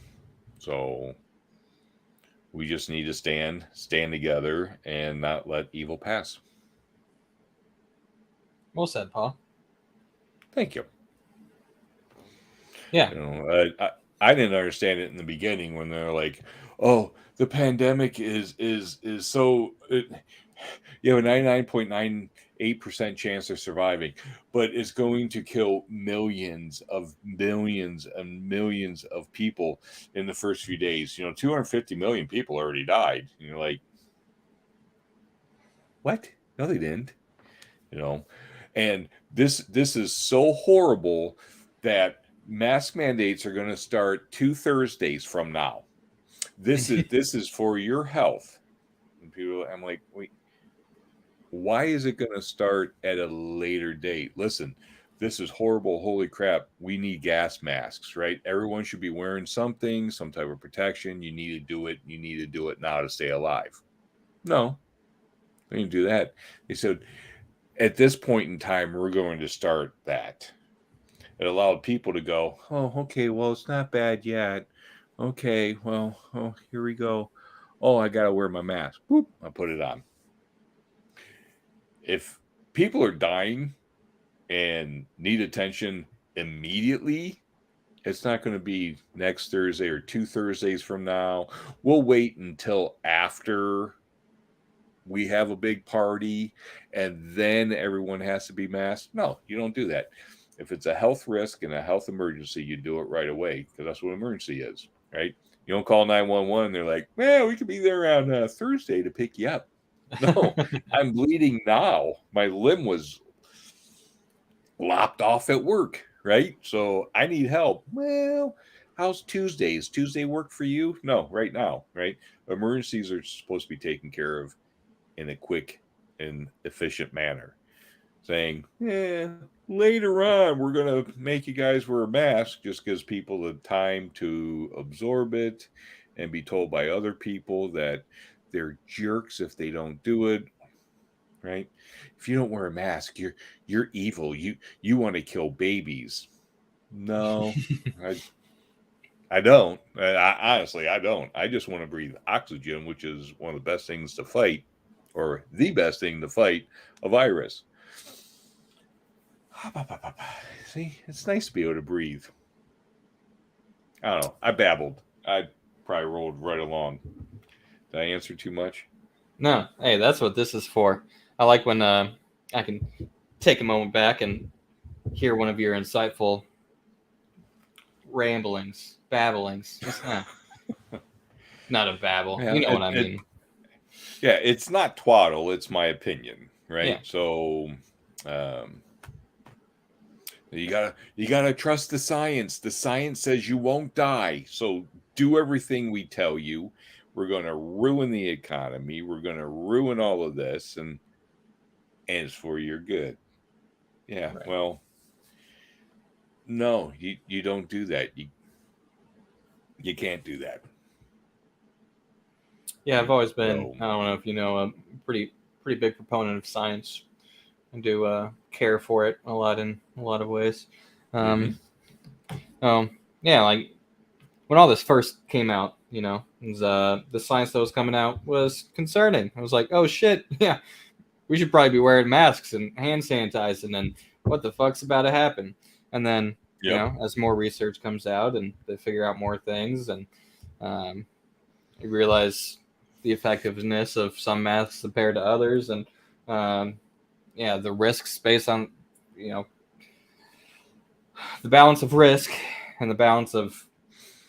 So we just need to stand together and not let evil pass. Well said, Paul. Thank you. Yeah. I didn't understand it in the beginning when they're like, "Oh, the pandemic is so you have a 99.98% chance of surviving, but it's going to kill millions and millions of people in the first few days. 250 million people already died." And you're like, "What? No, they didn't." And this is so horrible that mask mandates are going to start 2 Thursdays from now. This is for your health. And people, I'm like, wait, why is it going to start at a later date? Listen, this is horrible. Holy crap. We need gas masks, right? Everyone should be wearing something, some type of protection. You need to do it. You need to do it now to stay alive. No, they didn't do that. They said, at this point in time, we're going to start that. It allowed people to go, oh, okay, well, it's not bad yet. Okay, well, oh, here we go. Oh, I got to wear my mask. Boop, I put it on. If people are dying and need attention immediately, it's not going to be next Thursday or 2 Thursdays from now. We'll wait until after we have a big party and then everyone has to be masked. No, you don't do that. If it's a health risk and a health emergency, you do it right away because that's what emergency is, right? You don't call 911. They're like, well, we could be there on Thursday to pick you up. No, I'm bleeding now. My limb was lopped off at work, right? So I need help. Well, how's Tuesday? Is Tuesday work for you? No, right now, right? Emergencies are supposed to be taken care of in a quick and efficient manner. Saying, later on, we're going to make you guys wear a mask, just gives people the time to absorb it and be told by other people that they're jerks if they don't do it. Right? If you don't wear a mask, you're evil. You want to kill babies. No, I don't. Honestly, I don't. I just want to breathe oxygen, which is one of the best things to fight. or the best thing to fight a virus. See, it's nice to be able to breathe. I don't know. I babbled. I probably rolled right along. Did I answer too much? No, hey, that's what this is for. I like when I can take a moment back and hear one of your insightful ramblings, babblings. Not a babble. Yeah, You know what I mean. Yeah, it's not twaddle. It's my opinion, right? Yeah. So, you gotta trust the science. The science says you won't die. So do everything we tell you. We're gonna ruin the economy. We're gonna ruin all of this, and it's for your good. Yeah. Right. Well, no, you don't do that. You can't do that. Yeah, I've always been. No. I don't know if you know, a pretty big proponent of science. I do care for it a lot in a lot of ways. Yeah, like when all this first came out, it was, the science that was coming out was concerning. I was like, oh shit, yeah, we should probably be wearing masks and hand sanitizing, and what the fuck's about to happen? And then, Yep. as more research comes out and they figure out more things, and you realize the effectiveness of some masks compared to others, and the risks based on, the balance of risk and the balance of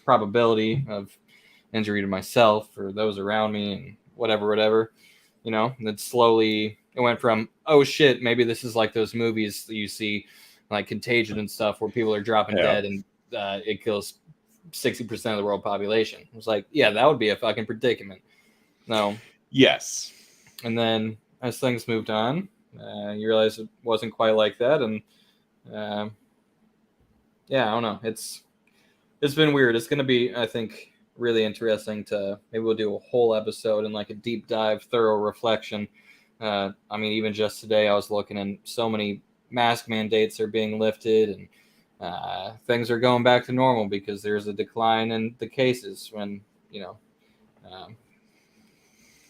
probability of injury to myself or those around me and whatever, and then slowly it went from, oh shit, maybe this is like those movies that you see like Contagion and stuff where people are dropping dead and it kills 60% of the world population. It was like, yeah, that would be a fucking predicament. No. Yes. And then as things moved on, you realize it wasn't quite like that. And I don't know. It's been weird. It's going to be, I think, really interesting to maybe we'll do a whole episode and like a deep dive, thorough reflection. Even just today, I was looking and so many mask mandates are being lifted and things are going back to normal because there's a decline in the cases when,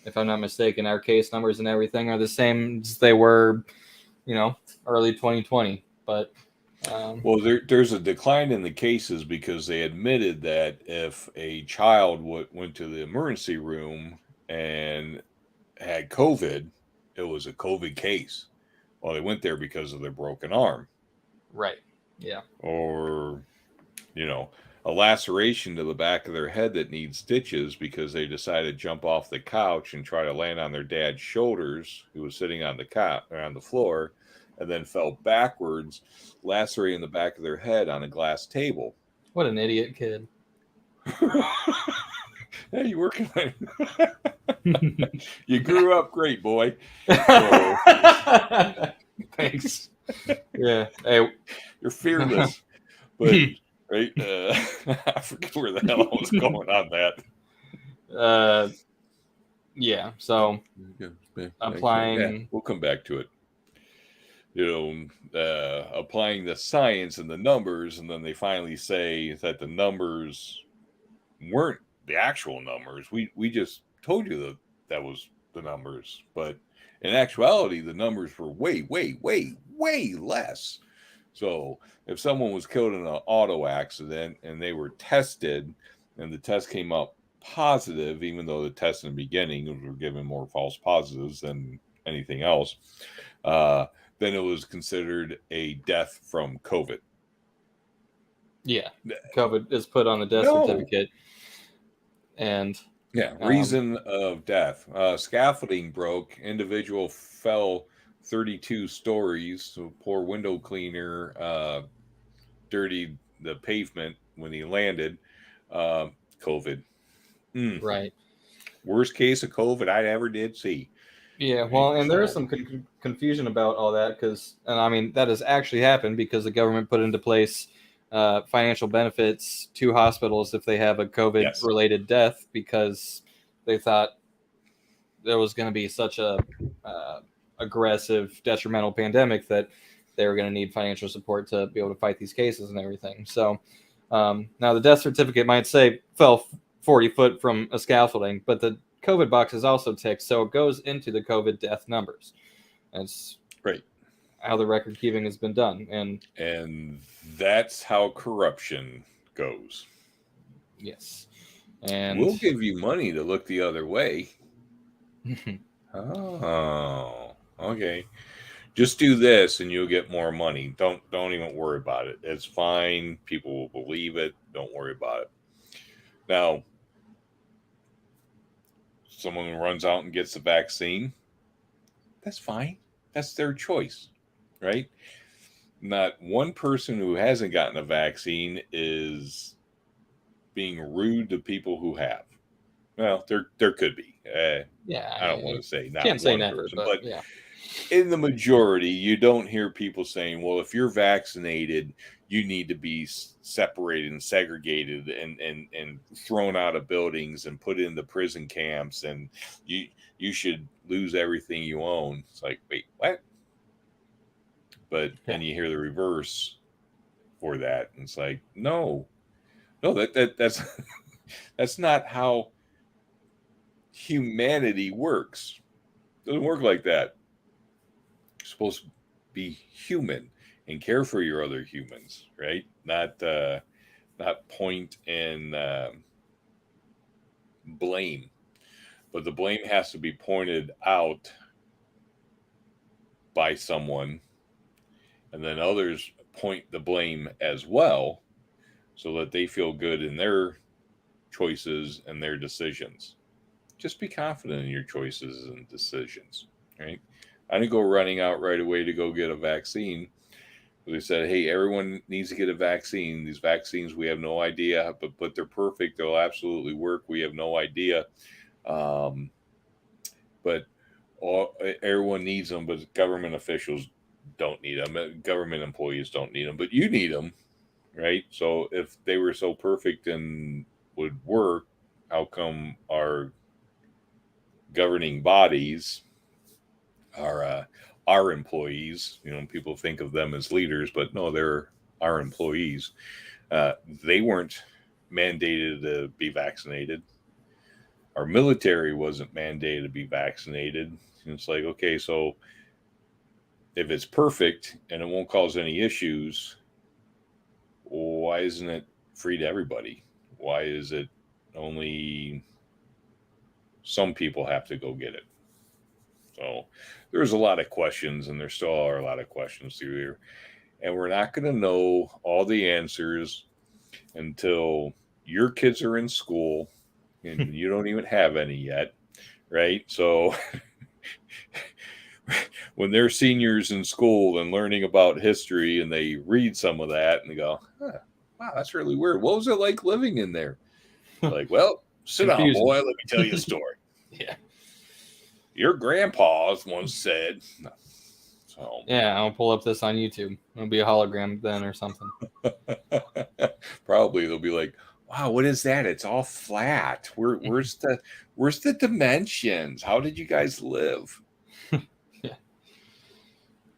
if I'm not mistaken, our case numbers and everything are the same as they were, early 2020. But well, there's a decline in the cases because they admitted that if a child went to the emergency room and had COVID, it was a COVID case. Well, they went there because of their broken arm. Right. Yeah. Or, a laceration to the back of their head that needs stitches because they decided to jump off the couch and try to land on their dad's shoulders, who was sitting on the floor, and then fell backwards, lacerating the back of their head on a glass table. What an idiot kid. Hey, you working on it. You grew up great, boy. Thanks. Yeah. Hey, you're fearless. But right, I forget where the hell I was going on that. Yeah. So applying. Yeah, we'll come back to it. Applying the science and the numbers, and then they finally say that the numbers weren't the actual numbers. We just told you that was the numbers, but in actuality, the numbers were way, way, way, way less. So if someone was killed in an auto accident and they were tested and the test came up positive, even though the test in the beginning were given more false positives than anything else, then it was considered a death from COVID. Yeah, COVID is put on the death certificate. And reason of death. Scaffolding broke. Individual fell 32 stories. So poor window cleaner dirtied the pavement when he landed. COVID. Right. Worst case of COVID I ever did see. Yeah, well, and there is some confusion about all that that has actually happened because the government put into place financial benefits to hospitals if they have a COVID-related death because they thought there was going to be such a aggressive, detrimental pandemic that they were going to need financial support to be able to fight these cases and everything. So now the death certificate might say fell 40 foot from a scaffolding, but the COVID box is also ticked, so it goes into the COVID death numbers. That's Right. how the record keeping has been done. And that's how corruption goes. Yes. And We'll give you money to look the other way. Oh, okay. Just do this and you'll get more money. Don't even worry about it. It's fine. People will believe it. Don't worry about it. Now, someone runs out and gets the vaccine. That's fine. That's their choice, right? Not one person who hasn't gotten a vaccine is being rude to people who have. Well, there could be. yeah, I don't want to say not can't say one never, person, but but yeah. in the majority, you don't hear people saying, well, if you're vaccinated, you need to be separated and segregated and thrown out of buildings and put into prison camps, and you should lose everything you own. It's like, wait, what? But then you hear the reverse for that, and it's like, no, that's that's not how humanity works. It doesn't work like that. You're supposed to be human and care for your other humans, right? Not point and blame, but the blame has to be pointed out by someone, and then others point the blame as well, so that they feel good in their choices and their decisions. Just be confident in your choices and decisions, right? I didn't go running out right away to go get a vaccine. They said, hey, everyone needs to get a vaccine. These vaccines, we have no idea, but they're perfect. They'll absolutely work. We have no idea. But everyone needs them, but government officials don't need them. Government employees don't need them, but you need them, right? So if they were so perfect and would work, how come our governing bodies are our employees? People think of them as leaders, but no, they're our employees. They weren't mandated to be vaccinated. Our military wasn't mandated to be vaccinated. And it's like, okay, so if it's perfect and it won't cause any issues, why isn't it free to everybody? Why is it only some people have to go get it? So there's a lot of questions, and there still are a lot of questions through here. And we're not going to know all the answers until your kids are in school and you don't even have any yet, right? So when they're seniors in school and learning about history and they read some of that and they go, huh, wow, that's really weird. What was it like living in there? Like, well, sit down, boy. Let me tell you a story. Yeah. Your grandpa once said. So. Yeah, I'll pull up this on YouTube. It'll be a hologram then or something. Probably they'll be like, wow, what is that? It's all flat. Where's the dimensions? How did you guys live?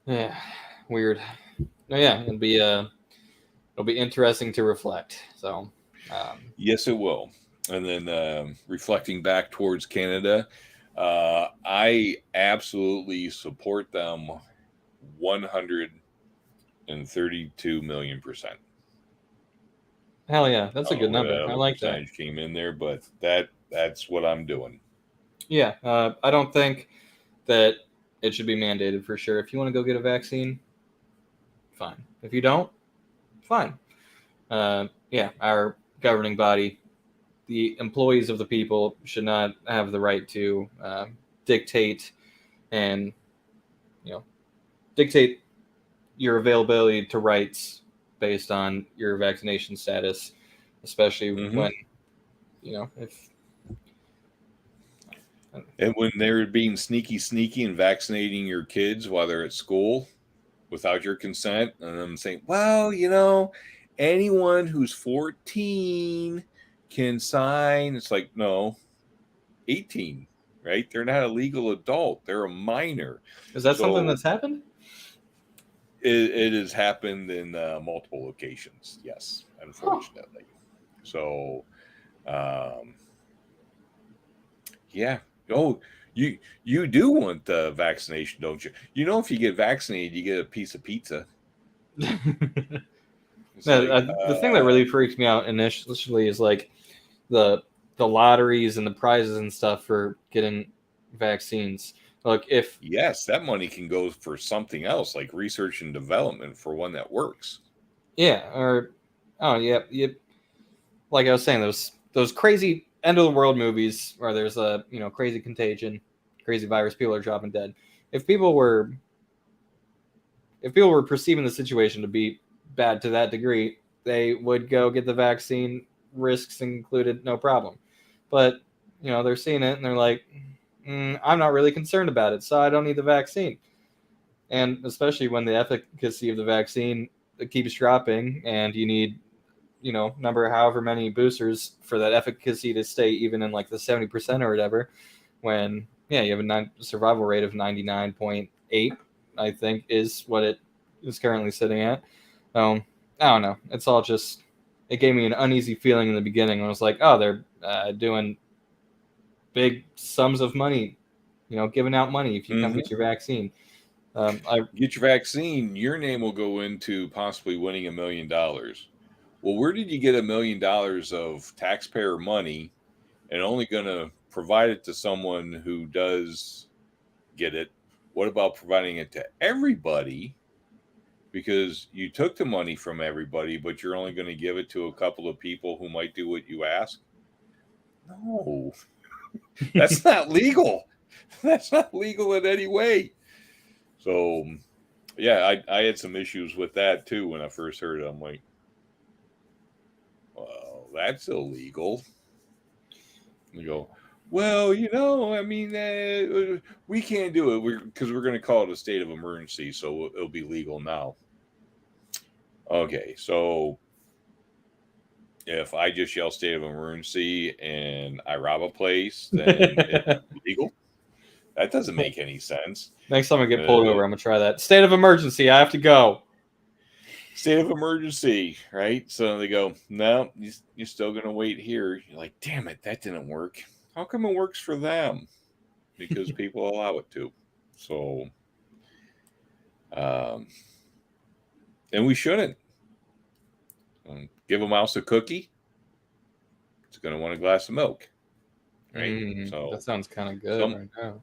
Yeah, weird. No, yeah, it'll be interesting to reflect. So, yes, it will. And then reflecting back towards Canada, I absolutely support them 132 million%. Hell yeah, that's a good number. I like that. Percentage came in there, but that's what I'm doing. Yeah, I don't think that it should be mandated for sure. If you want to go get a vaccine, fine. If you don't, fine. Yeah, our governing body, the employees of the people, should not have the right to dictate and dictate your availability to rights based on your vaccination status, especially when if. And when they're being sneaky and vaccinating your kids while they're at school without your consent, and them saying, well, anyone who's 14 can sign. It's like, no, 18, right? They're not a legal adult. They're a minor. Is that something that's happened? It has happened in multiple locations. Yes, unfortunately. So, yeah. Oh, you do want the vaccination, don't you? You know, if you get vaccinated, you get a piece of pizza. It's No, like, the thing that really freaks me out initially is like the lotteries and the prizes and stuff for getting vaccines. Like if yes, that money can go for something else, like research and development for one that works. yeah, or oh yeah, like I was saying, those crazy end of the world movies where there's a crazy contagion, crazy virus, people are dropping dead. If people were perceiving the situation to be bad to that degree, they would go get the vaccine, risks included, no problem. But they're seeing it and they're like, I'm not really concerned about it, so I don't need the vaccine. And especially when the efficacy of the vaccine keeps dropping, and you need number however many boosters for that efficacy to stay even in like the 70% or whatever, when you have a survival rate of 99.8, I think is what it is currently sitting at. I don't know, it's all just, it gave me an uneasy feeling in the beginning when I was like, oh, they're doing big sums of money, giving out money if you come get your vaccine. Get your vaccine, your name will go into possibly winning $1 million. Well, where did you get $1 million of taxpayer money and only going to provide it to someone who does get it? What about providing it to everybody? Because you took the money from everybody, but you're only going to give it to a couple of people who might do what you ask? No, that's not legal. That's not legal in any way. So, yeah, I had some issues with that too when I first heard it. I'm like, well, that's illegal. You go, well, I mean, we can't do it because we're going to call it a state of emergency, so it'll be legal now. Okay, so if I just yell state of emergency and I rob a place, then it's legal? That doesn't make any sense. Next time I get pulled over, I'm gonna try that. State of emergency, I have to go. State of emergency, right? So they go, no, you're still going to wait here. You're like, damn it, that didn't work. How come it works for them? Because people allow it to. So, and we shouldn't. Give a mouse a cookie, it's going to want a glass of milk, right? So That sounds kind of good right now.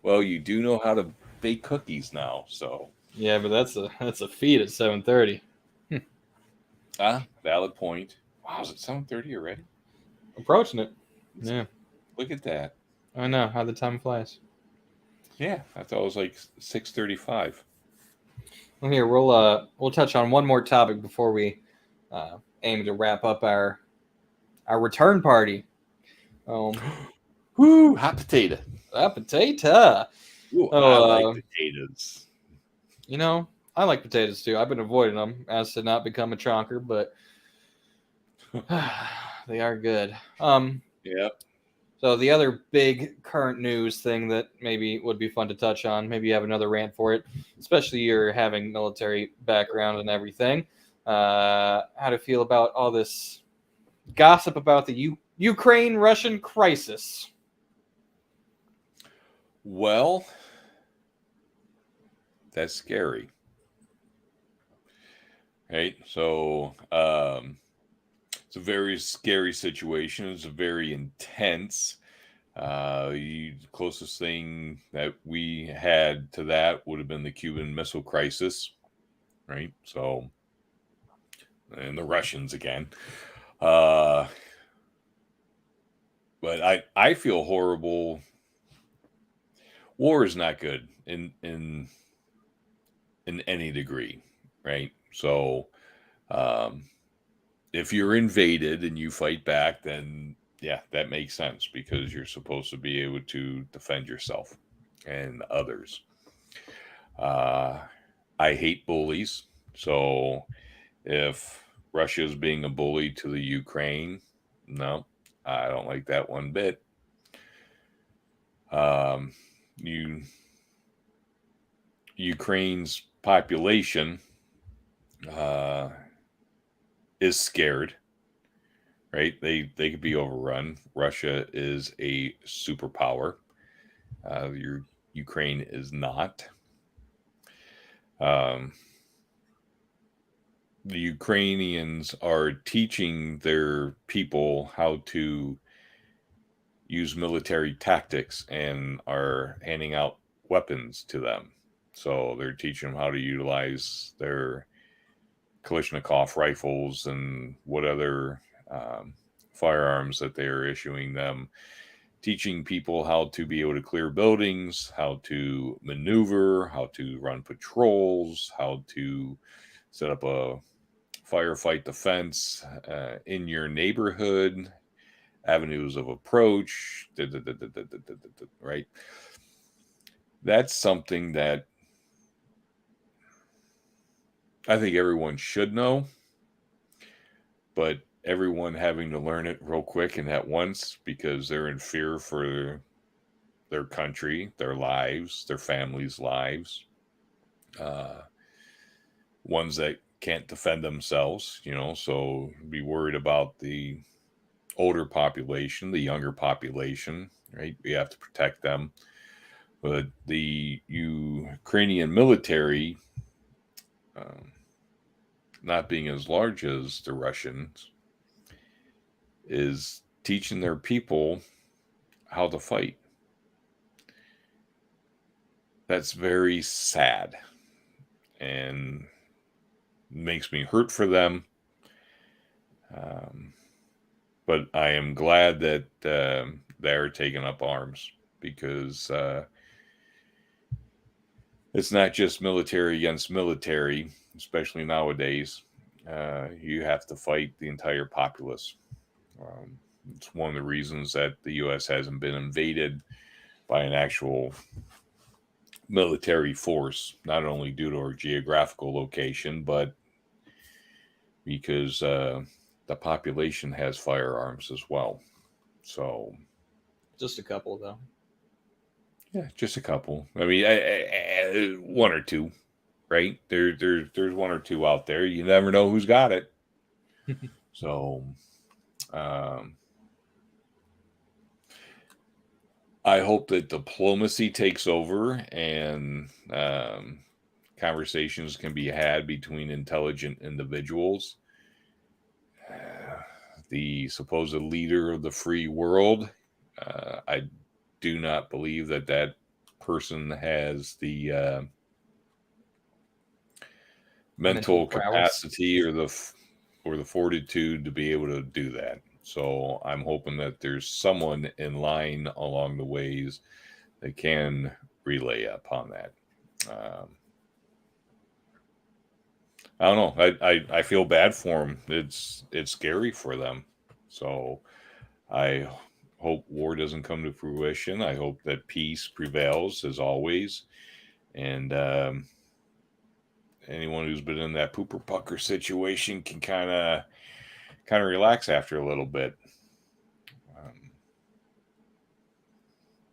Well, you do know how to bake cookies now, so yeah, but that's a feat at 7:30. Valid point. Wow, is it 7:30 already? Approaching it. Yeah, Look at that. I know how the time flies. Yeah, I thought it was like 6:35. Well, here we'll touch on one more topic before we aim to wrap up our return party. Woo, hot potato. Hot potato. Ooh, I like potatoes. I like potatoes too. I've been avoiding them as to not become a chonker, but they are good. Yeah. So the other big current news thing that maybe would be fun to touch on, maybe you have another rant for it, especially you're having military background and everything. How to feel about all this gossip about the Ukraine-Russian crisis? Well, that's scary. Right? So, it's a very scary situation. It's a very intense. The closest thing that we had to that would have been the Cuban Missile Crisis, right? So, and the Russians again. But I feel horrible. War is not good in any degree, right? So, if you're invaded and you fight back, then yeah, that makes sense because you're supposed to be able to defend yourself and others. I hate bullies. So if Russia is being a bully to the Ukraine, no, I don't like that one bit. Ukraine's population is scared, right? They could be overrun. Russia is a superpower. Your Ukraine is not. Um, the Ukrainians are teaching their people how to use military tactics and are handing out weapons to them. So they're teaching them how to utilize their Kalashnikov rifles and what other firearms that they are issuing them, teaching people how to be able to clear buildings, how to maneuver, how to run patrols, how to set up a firefight defense in your neighborhood, avenues of approach, right? That's something that I think everyone should know, but everyone having to learn it real quick and at once because they're in fear for their country, their lives, their families' lives. Ones that can't defend themselves, so be worried about the older population, the younger population, right? We have to protect them. But the Ukrainian military, not being as large as the Russians, is teaching their people how to fight. That's very sad and makes me hurt for them. But I am glad that they're taking up arms because it's not just military against military, especially nowadays. You have to fight the entire populace. It's one of the reasons that the U.S. hasn't been invaded by an actual military force, not only due to our geographical location, but because the population has firearms as well. So, just a couple though. Yeah, just a couple. I mean, one or two, right? There's one or two out there. You never know who's got it. So, I hope that diplomacy takes over and conversations can be had between intelligent individuals. The supposed leader of the free world, I do not believe that person has the mental capacity or the fortitude to be able to do that. So I'm hoping that there's someone in line along the ways that can relay upon that. I don't know. I feel bad for them. It's scary for them. So I hope war doesn't come to fruition. I hope that peace prevails as always. And anyone who's been in that pooper pucker situation can kind of relax after a little bit.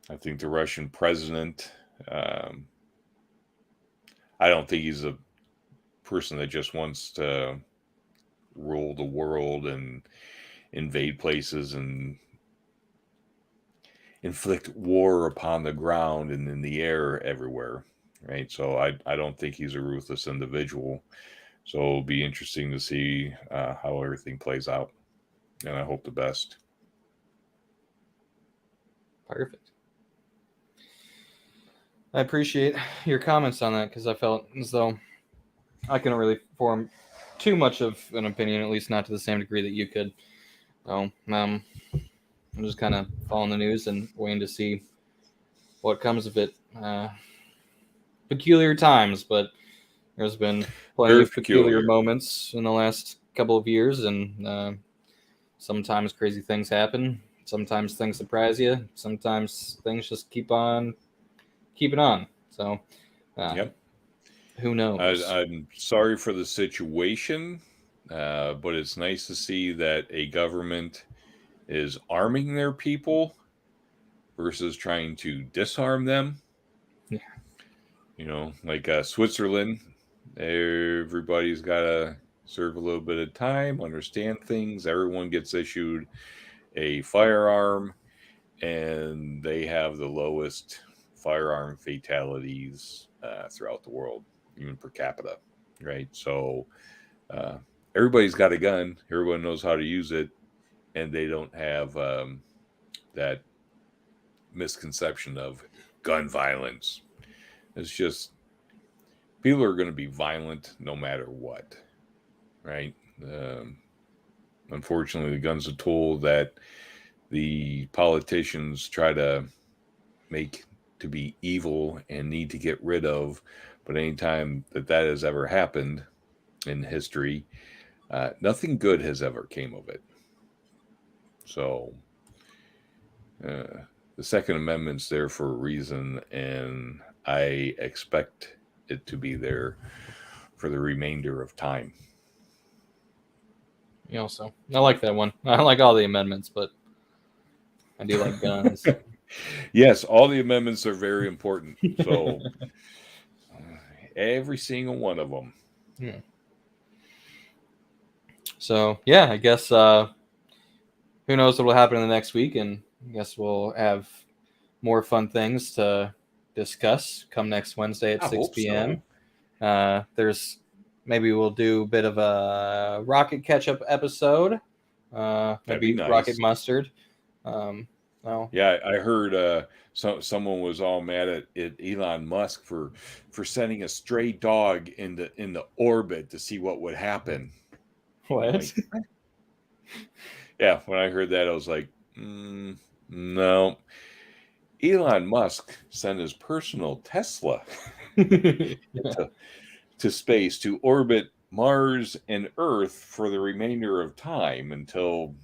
I think the Russian president, I don't think he's a person that just wants to rule the world and invade places and inflict war upon the ground and in the air everywhere, right? So I don't think he's a ruthless individual. So it'll be interesting to see how everything plays out, and I hope the best. Perfect. I appreciate your comments on that because I felt as though I couldn't really form too much of an opinion, at least not to the same degree that you could. So I'm just kind of following the news and waiting to see what comes of it. Peculiar times, but there's been plenty of peculiar moments in the last couple of years, and sometimes crazy things happen. Sometimes things surprise you. Sometimes things just keep on keeping on. So, yep. Who knows? I'm sorry for the situation, but it's nice to see that a government is arming their people versus trying to disarm them. Yeah. Like Switzerland, everybody's got a serve a little bit of time, understand things. Everyone gets issued a firearm, and they have the lowest firearm fatalities throughout the world, even per capita, right? So uh, everybody's got a gun. Everyone knows how to use it, and they don't have that misconception of gun violence. It's just people are going to be violent no matter what, right? Unfortunately, the gun's a tool that the politicians try to make to be evil and need to get rid of. But anytime that has ever happened in history, nothing good has ever came of it. So the Second Amendment's there for a reason, and I expect it to be there for the remainder of time. So I like that one. I don't like all the amendments, but I do like guns. Yes, all the amendments are very important. So every single one of them. Yeah. So yeah, I guess who knows what will happen in the next week, and I guess we'll have more fun things to discuss come next Wednesday at 6 p.m. So. There's maybe we'll do a bit of a rocket catch-up episode. Maybe nice. Rocket Mustard. Yeah, I heard someone was all mad at Elon Musk for sending a stray dog into orbit to see what would happen. What? Like, yeah, when I heard that, I was like, no. Elon Musk sent his personal Tesla to space to orbit Mars and Earth for the remainder of time until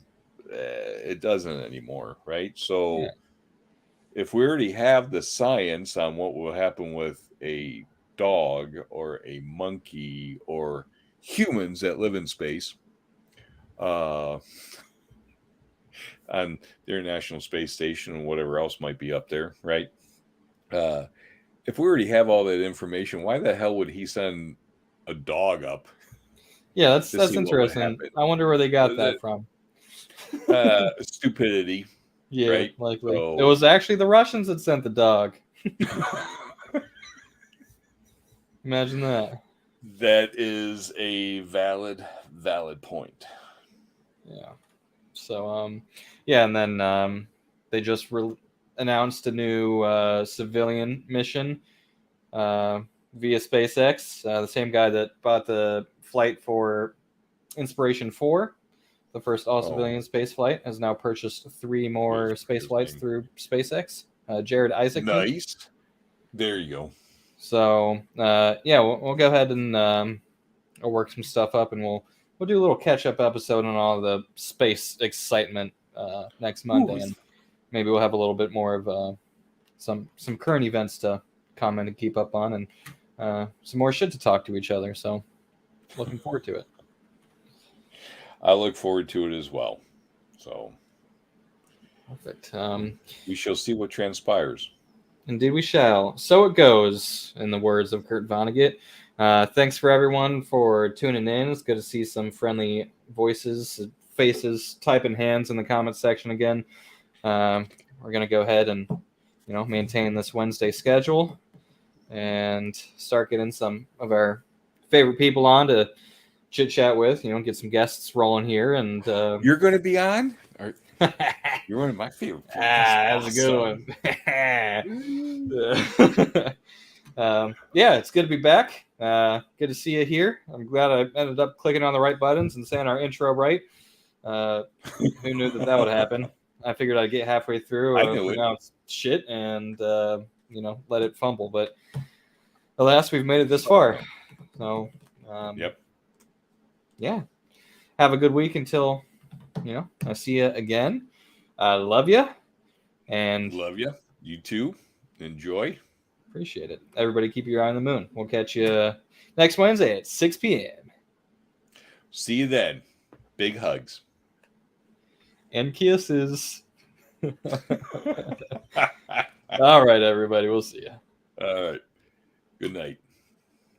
it doesn't anymore, right? So if we already have the science on what will happen with a dog or a monkey or humans that live in space on the International Space Station and whatever else might be up there, right? If we already have all that information, why the hell would he send a dog up? Yeah, that's interesting. I wonder where they got that from. Stupidity. Yeah, right? likely. So, it was actually the Russians that sent the dog. Imagine that. That is a valid point. Yeah. So, yeah, and then they just announced a new civilian mission via SpaceX. The same guy that bought the flight for Inspiration 4, the first all-civilian space flight, has now purchased 3 more space flights through SpaceX. Jared Isaacman. Nice. There you go. So, yeah, we'll go ahead and I'll work some stuff up, and we'll do a little catch-up episode on all the space excitement next Monday, and maybe we'll have a little bit more of some current events to comment and keep up on, and some more shit to talk to each other. So, looking forward to it. I look forward to it as well. So, perfect. We shall see what transpires. Indeed, we shall. So it goes, in the words of Kurt Vonnegut. Thanks for everyone for tuning in. It's good to see some friendly voices, faces, typing hands in the comments section again. We're going to go ahead and maintain this Wednesday schedule and start getting some of our favorite people on to chit chat with. Get some guests rolling here. And you're going to be on? You're one of my favorite. That's awesome. A good one. Yeah, it's good to be back. Good to see you here. I'm glad I ended up clicking on the right buttons and saying our intro right. Who knew that would happen? I figured I'd get halfway through, pronounce shit, and let it fumble. But alas, we've made it this far. So, yep. Yeah. Have a good week until I see you again. I love you. And love you. You too. Enjoy. Appreciate it. Everybody keep your eye on the moon. We'll catch you next Wednesday at 6 p.m. See you then. Big hugs. And kisses. All right, everybody. We'll see you. All right. Good night.